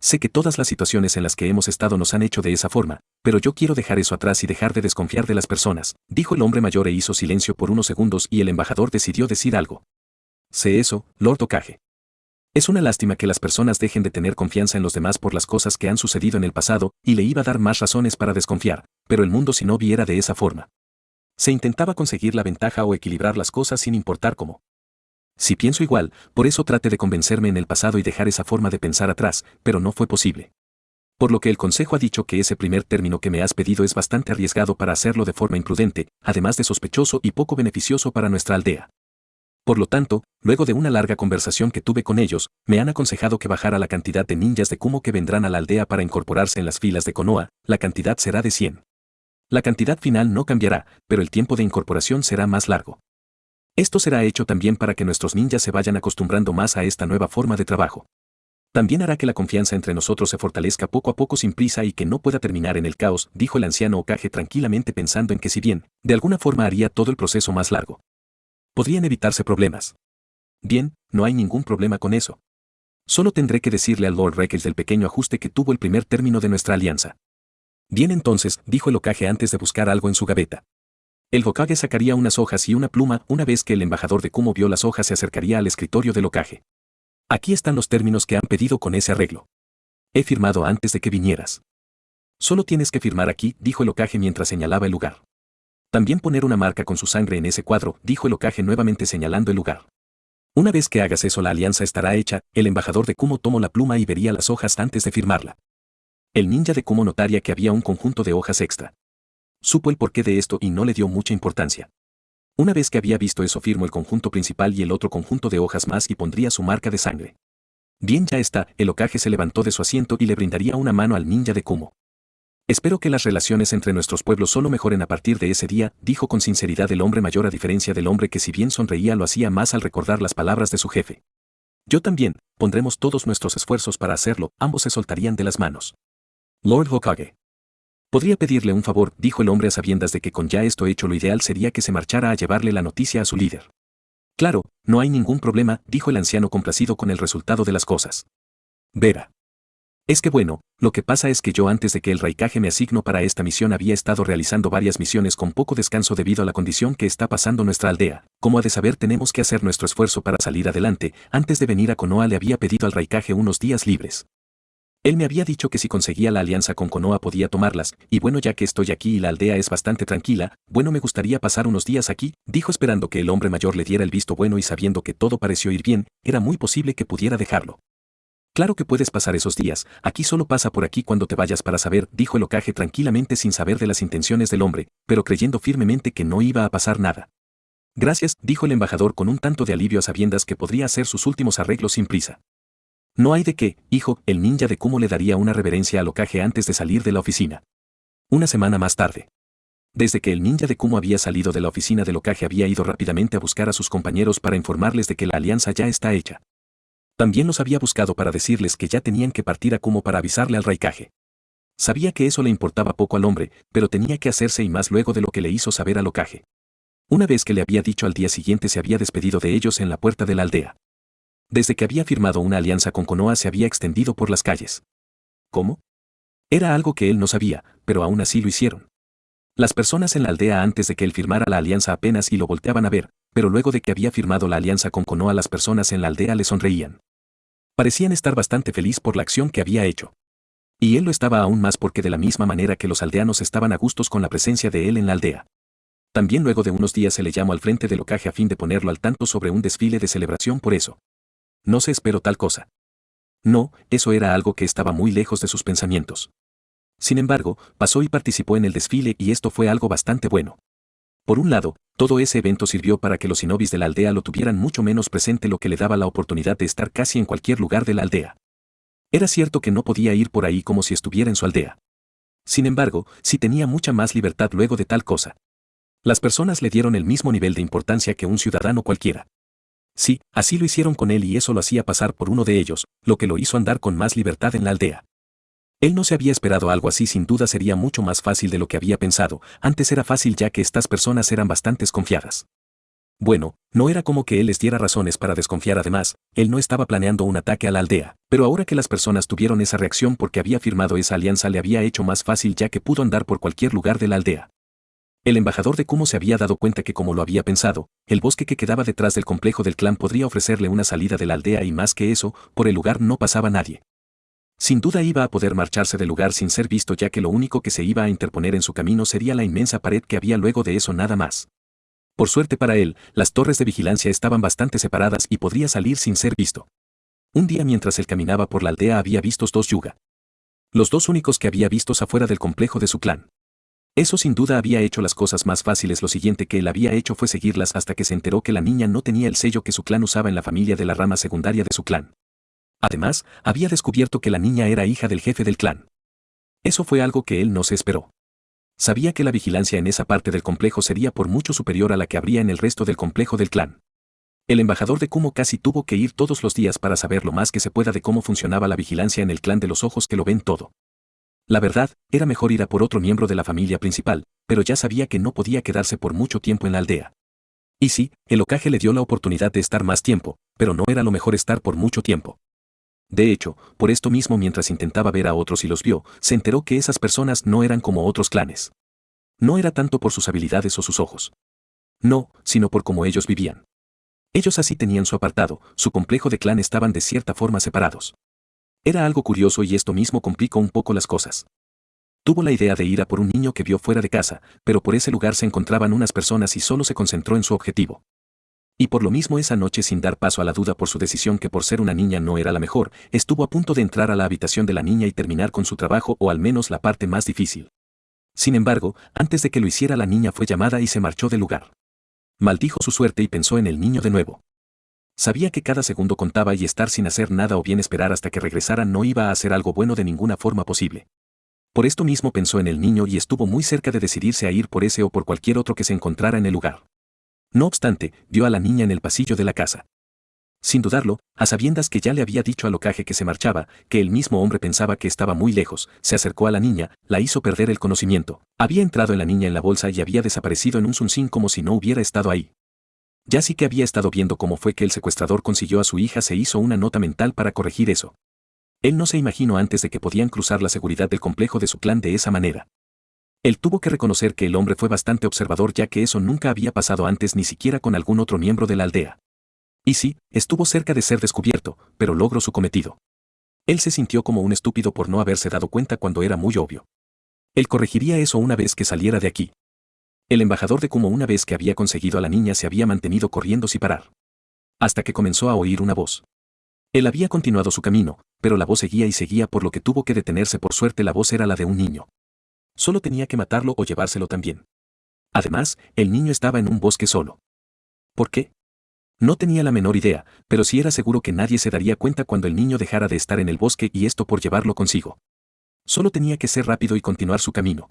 Sé que todas las situaciones en las que hemos estado nos han hecho de esa forma, pero yo quiero dejar eso atrás y dejar de desconfiar de las personas, dijo el hombre mayor, e hizo silencio por unos segundos, y el embajador decidió decir algo. Sé eso, Lord Hokage. Es una lástima que las personas dejen de tener confianza en los demás por las cosas que han sucedido en el pasado, y le iba a dar más razones para desconfiar, pero el mundo shinobi era de esa forma. Se intentaba conseguir la ventaja o equilibrar las cosas sin importar cómo. Si pienso igual, por eso traté de convencerme en el pasado y dejar esa forma de pensar atrás, pero no fue posible. Por lo que el consejo ha dicho que ese primer término que me has pedido es bastante arriesgado para hacerlo de forma imprudente, además de sospechoso y poco beneficioso para nuestra aldea. Por lo tanto, luego de una larga conversación que tuve con ellos, me han aconsejado que bajara la cantidad de ninjas de Kumo que vendrán a la aldea para incorporarse en las filas de Konoha. La cantidad será de 100. La cantidad final no cambiará, pero el tiempo de incorporación será más largo. Esto será hecho también para que nuestros ninjas se vayan acostumbrando más a esta nueva forma de trabajo. También hará que la confianza entre nosotros se fortalezca poco a poco sin prisa y que no pueda terminar en el caos, dijo el anciano Hokage tranquilamente, pensando en que si bien, de alguna forma haría todo el proceso más largo, podrían evitarse problemas. Bien, no hay ningún problema con eso. Solo tendré que decirle al Lord Reckles del pequeño ajuste que tuvo el primer término de nuestra alianza. Bien entonces, dijo el Hokage antes de buscar algo en su gaveta. El Hokage sacaría unas hojas y una pluma. Una vez que el embajador de Kumo vio las hojas, se acercaría al escritorio del Hokage. Aquí están los términos que han pedido con ese arreglo. He firmado antes de que vinieras. Solo tienes que firmar aquí, dijo el Hokage mientras señalaba el lugar. También poner una marca con su sangre en ese cuadro, dijo el Hokage nuevamente señalando el lugar. Una vez que hagas eso, la alianza estará hecha. El embajador de Kumo tomó la pluma y vería las hojas antes de firmarla. El ninja de Kumo notaría que había un conjunto de hojas extra. Supo el porqué de esto y no le dio mucha importancia. Una vez que había visto eso, firmó el conjunto principal y el otro conjunto de hojas más y pondría su marca de sangre. Bien, ya está. El Hokage se levantó de su asiento y le brindaría una mano al ninja de Kumo. Espero que las relaciones entre nuestros pueblos solo mejoren a partir de ese día, dijo con sinceridad el hombre mayor, a diferencia del hombre que, si bien sonreía, lo hacía más al recordar las palabras de su jefe. Yo también, pondremos todos nuestros esfuerzos para hacerlo. Ambos se soltarían de las manos. Lord Hokage. Podría pedirle un favor, dijo el hombre a sabiendas de que con ya esto hecho lo ideal sería que se marchara a llevarle la noticia a su líder. Claro, no hay ningún problema, dijo el anciano complacido con el resultado de las cosas. Vera. Es que bueno, lo que pasa es que yo, antes de que el Raikage me asignó para esta misión, había estado realizando varias misiones con poco descanso debido a la condición que está pasando nuestra aldea. Como ha de saber, tenemos que hacer nuestro esfuerzo para salir adelante. Antes de venir a Konoha le había pedido al Raikage unos días libres. Él me había dicho que si conseguía la alianza con Konoha podía tomarlas, y bueno, ya que estoy aquí y la aldea es bastante tranquila, bueno, me gustaría pasar unos días aquí, dijo, esperando que el hombre mayor le diera el visto bueno, y sabiendo que todo pareció ir bien, era muy posible que pudiera dejarlo. Claro que puedes pasar esos días, aquí solo pasa por aquí cuando te vayas para saber, dijo el Hokage tranquilamente, sin saber de las intenciones del hombre, pero creyendo firmemente que no iba a pasar nada. Gracias, dijo el embajador con un tanto de alivio, a sabiendas que podría hacer sus últimos arreglos sin prisa. No hay de qué, hijo. El ninja de Kumo le daría una reverencia al Hokage antes de salir de la oficina. Una semana más tarde. Desde que el ninja de Kumo había salido de la oficina del Hokage, había ido rápidamente a buscar a sus compañeros para informarles de que la alianza ya está hecha. También los había buscado para decirles que ya tenían que partir a Kumo para avisarle al Raikage. Sabía que eso le importaba poco al hombre, pero tenía que hacerse, y más luego de lo que le hizo saber al Hokage. Una vez que le había dicho, al día siguiente se había despedido de ellos en la puerta de la aldea. Desde que había firmado una alianza con Konoha se había extendido por las calles. ¿Cómo? Era algo que él no sabía, pero aún así lo hicieron. Las personas en la aldea, antes de que él firmara la alianza, apenas y lo volteaban a ver, pero luego de que había firmado la alianza con Konoha, las personas en la aldea le sonreían. Parecían estar bastante feliz por la acción que había hecho. Y él lo estaba aún más, porque de la misma manera que los aldeanos estaban a gustos con la presencia de él en la aldea. También luego de unos días se le llamó al frente del Hokage a fin de ponerlo al tanto sobre un desfile de celebración por eso. No se esperó tal cosa. No, eso era algo que estaba muy lejos de sus pensamientos. Sin embargo, pasó y participó en el desfile, y esto fue algo bastante bueno. Por un lado, todo ese evento sirvió para que los shinobis de la aldea lo tuvieran mucho menos presente, lo que le daba la oportunidad de estar casi en cualquier lugar de la aldea. Era cierto que no podía ir por ahí como si estuviera en su aldea. Sin embargo, sí tenía mucha más libertad luego de tal cosa. Las personas le dieron el mismo nivel de importancia que un ciudadano cualquiera. Sí, así lo hicieron con él, y eso lo hacía pasar por uno de ellos, lo que lo hizo andar con más libertad en la aldea. Él no se había esperado algo así. Sin duda sería mucho más fácil de lo que había pensado. Antes era fácil, ya que estas personas eran bastante confiadas. Bueno, no era como que él les diera razones para desconfiar. Además, él no estaba planeando un ataque a la aldea, pero ahora que las personas tuvieron esa reacción porque había firmado esa alianza, le había hecho más fácil, ya que pudo andar por cualquier lugar de la aldea. El embajador de Kumo se había dado cuenta que, como lo había pensado, el bosque que quedaba detrás del complejo del clan podría ofrecerle una salida de la aldea, y más que eso, por el lugar no pasaba nadie. Sin duda iba a poder marcharse del lugar sin ser visto, ya que lo único que se iba a interponer en su camino sería la inmensa pared que había. Luego de eso, nada más. Por suerte para él, las torres de vigilancia estaban bastante separadas y podría salir sin ser visto. Un día, mientras él caminaba por la aldea, había visto dos yuga. Los dos únicos que había vistos afuera del complejo de su clan. Eso sin duda había hecho las cosas más fáciles. Lo siguiente que él había hecho fue seguirlas hasta que se enteró que la niña no tenía el sello que su clan usaba en la familia de la rama secundaria de su clan. Además, había descubierto que la niña era hija del jefe del clan. Eso fue algo que él no se esperó. Sabía que la vigilancia en esa parte del complejo sería por mucho superior a la que habría en el resto del complejo del clan. El embajador de Kumo casi tuvo que ir todos los días para saber lo más que se pueda de cómo funcionaba la vigilancia en el clan de los ojos que lo ven todo. La verdad, era mejor ir a por otro miembro de la familia principal, pero ya sabía que no podía quedarse por mucho tiempo en la aldea. Y sí, el Hokage le dio la oportunidad de estar más tiempo, pero no era lo mejor estar por mucho tiempo. De hecho, por esto mismo, mientras intentaba ver a otros y los vio, se enteró que esas personas no eran como otros clanes. No era tanto por sus habilidades o sus ojos. No, sino por cómo ellos vivían. Ellos así tenían su apartado, su complejo de clan, estaban de cierta forma separados. Era algo curioso, y esto mismo complicó un poco las cosas. Tuvo la idea de ir a por un niño que vio fuera de casa, pero por ese lugar se encontraban unas personas y solo se concentró en su objetivo. Y por lo mismo esa noche, sin dar paso a la duda por su decisión que por ser una niña no era la mejor, estuvo a punto de entrar a la habitación de la niña y terminar con su trabajo, o al menos la parte más difícil. Sin embargo, antes de que lo hiciera, la niña fue llamada y se marchó del lugar. Maldijo su suerte y pensó en el niño de nuevo. Sabía que cada segundo contaba y estar sin hacer nada o bien esperar hasta que regresara no iba a hacer algo bueno de ninguna forma posible. Por esto mismo pensó en el niño y estuvo muy cerca de decidirse a ir por ese o por cualquier otro que se encontrara en el lugar. No obstante, vio a la niña en el pasillo de la casa. Sin dudarlo, a sabiendas que ya le había dicho a Lokage que se marchaba, que el mismo hombre pensaba que estaba muy lejos, se acercó a la niña, la hizo perder el conocimiento. Había entrado en la niña en la bolsa y había desaparecido en un sunsin como si no hubiera estado ahí. Ya sí que había estado viendo cómo fue que el secuestrador consiguió a su hija, se hizo una nota mental para corregir eso. Él no se imaginó antes de que podían cruzar la seguridad del complejo de su clan de esa manera. Él tuvo que reconocer que el hombre fue bastante observador, ya que eso nunca había pasado antes ni siquiera con algún otro miembro de la aldea. Y sí, estuvo cerca de ser descubierto, pero logró su cometido. Él se sintió como un estúpido por no haberse dado cuenta cuando era muy obvio. Él corregiría eso una vez que saliera de aquí. El embajador de Kumo, una vez que había conseguido a la niña, se había mantenido corriendo sin parar. Hasta que comenzó a oír una voz. Él había continuado su camino, pero la voz seguía y seguía, por lo que tuvo que detenerse. Por suerte la voz era la de un niño. Solo tenía que matarlo o llevárselo también. Además, el niño estaba en un bosque solo. ¿Por qué? No tenía la menor idea, pero sí era seguro que nadie se daría cuenta cuando el niño dejara de estar en el bosque, y esto por llevarlo consigo. Solo tenía que ser rápido y continuar su camino.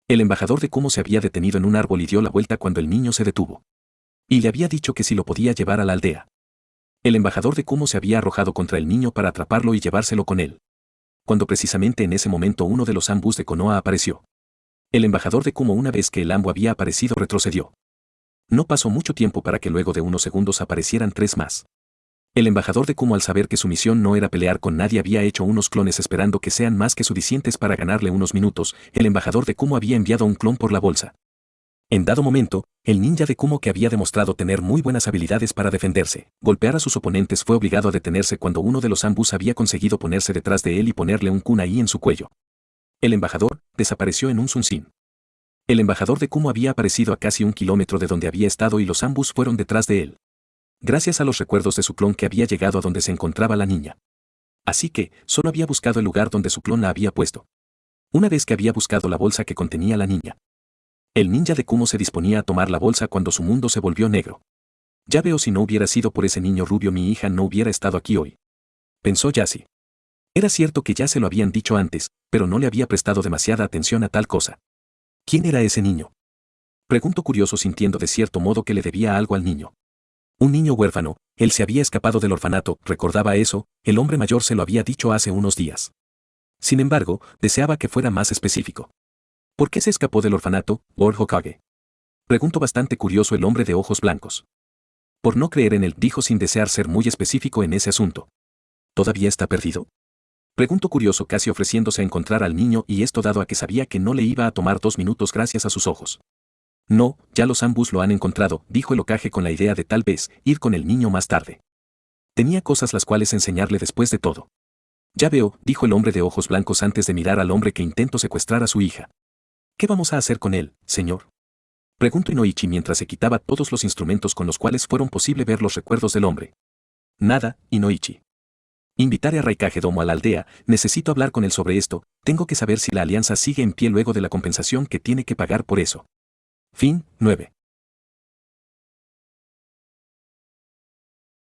El embajador de Kumo se había detenido en un árbol y dio la vuelta cuando el niño se detuvo. Y le había dicho que si lo podía llevar a la aldea. El embajador de Kumo se había arrojado contra el niño para atraparlo y llevárselo con él. Cuando precisamente en ese momento uno de los ambus de Konoha apareció. El embajador de Kumo, una vez que el ambu había aparecido, retrocedió. No pasó mucho tiempo para que luego de unos segundos aparecieran 3 más. El embajador de Kumo, al saber que su misión no era pelear con nadie, había hecho unos clones esperando que sean más que suficientes para ganarle unos minutos. El embajador de Kumo había enviado un clon por la bolsa. En dado momento, el ninja de Kumo, que había demostrado tener muy buenas habilidades para defenderse, golpear a sus oponentes, fue obligado a detenerse cuando uno de los ambus había conseguido ponerse detrás de él y ponerle un kunai en su cuello. El embajador desapareció en un sunsin. El embajador de Kumo había aparecido a casi 1 kilómetro de donde había estado y los ambus fueron detrás de él. Gracias a los recuerdos de su clon, que había llegado a donde se encontraba la niña. Así que, solo había buscado el lugar donde su clon la había puesto. Una vez que había buscado la bolsa que contenía la niña, el ninja de Kumo se disponía a tomar la bolsa cuando su mundo se volvió negro. Ya veo, si no hubiera sido por ese niño rubio, mi hija no hubiera estado aquí hoy. Pensó Yasi. Era cierto que ya se lo habían dicho antes, pero no le había prestado demasiada atención a tal cosa. ¿Quién era ese niño? Preguntó curioso, sintiendo de cierto modo que le debía algo al niño. Un niño huérfano, él se había escapado del orfanato, recordaba eso, el hombre mayor se lo había dicho hace unos días. Sin embargo, deseaba que fuera más específico. ¿Por qué se escapó del orfanato, Lord Hokage? Preguntó bastante curioso el hombre de ojos blancos. Por no creer en él, dijo sin desear ser muy específico en ese asunto. ¿Todavía está perdido? Preguntó curioso, casi ofreciéndose a encontrar al niño, y esto dado a que sabía que no le iba a tomar 2 minutos gracias a sus ojos. No, ya los ambus lo han encontrado, dijo el Hokage con la idea de tal vez ir con el niño más tarde. Tenía cosas las cuales enseñarle después de todo. Ya veo, dijo el hombre de ojos blancos antes de mirar al hombre que intentó secuestrar a su hija. ¿Qué vamos a hacer con él, señor? Preguntó Inoichi mientras se quitaba todos los instrumentos con los cuales fueron posible ver los recuerdos del hombre. Nada, Inoichi. Invitaré a Raikage Domo a la aldea, necesito hablar con él sobre esto, tengo que saber si la alianza sigue en pie luego de la compensación que tiene que pagar por eso. Fin 9.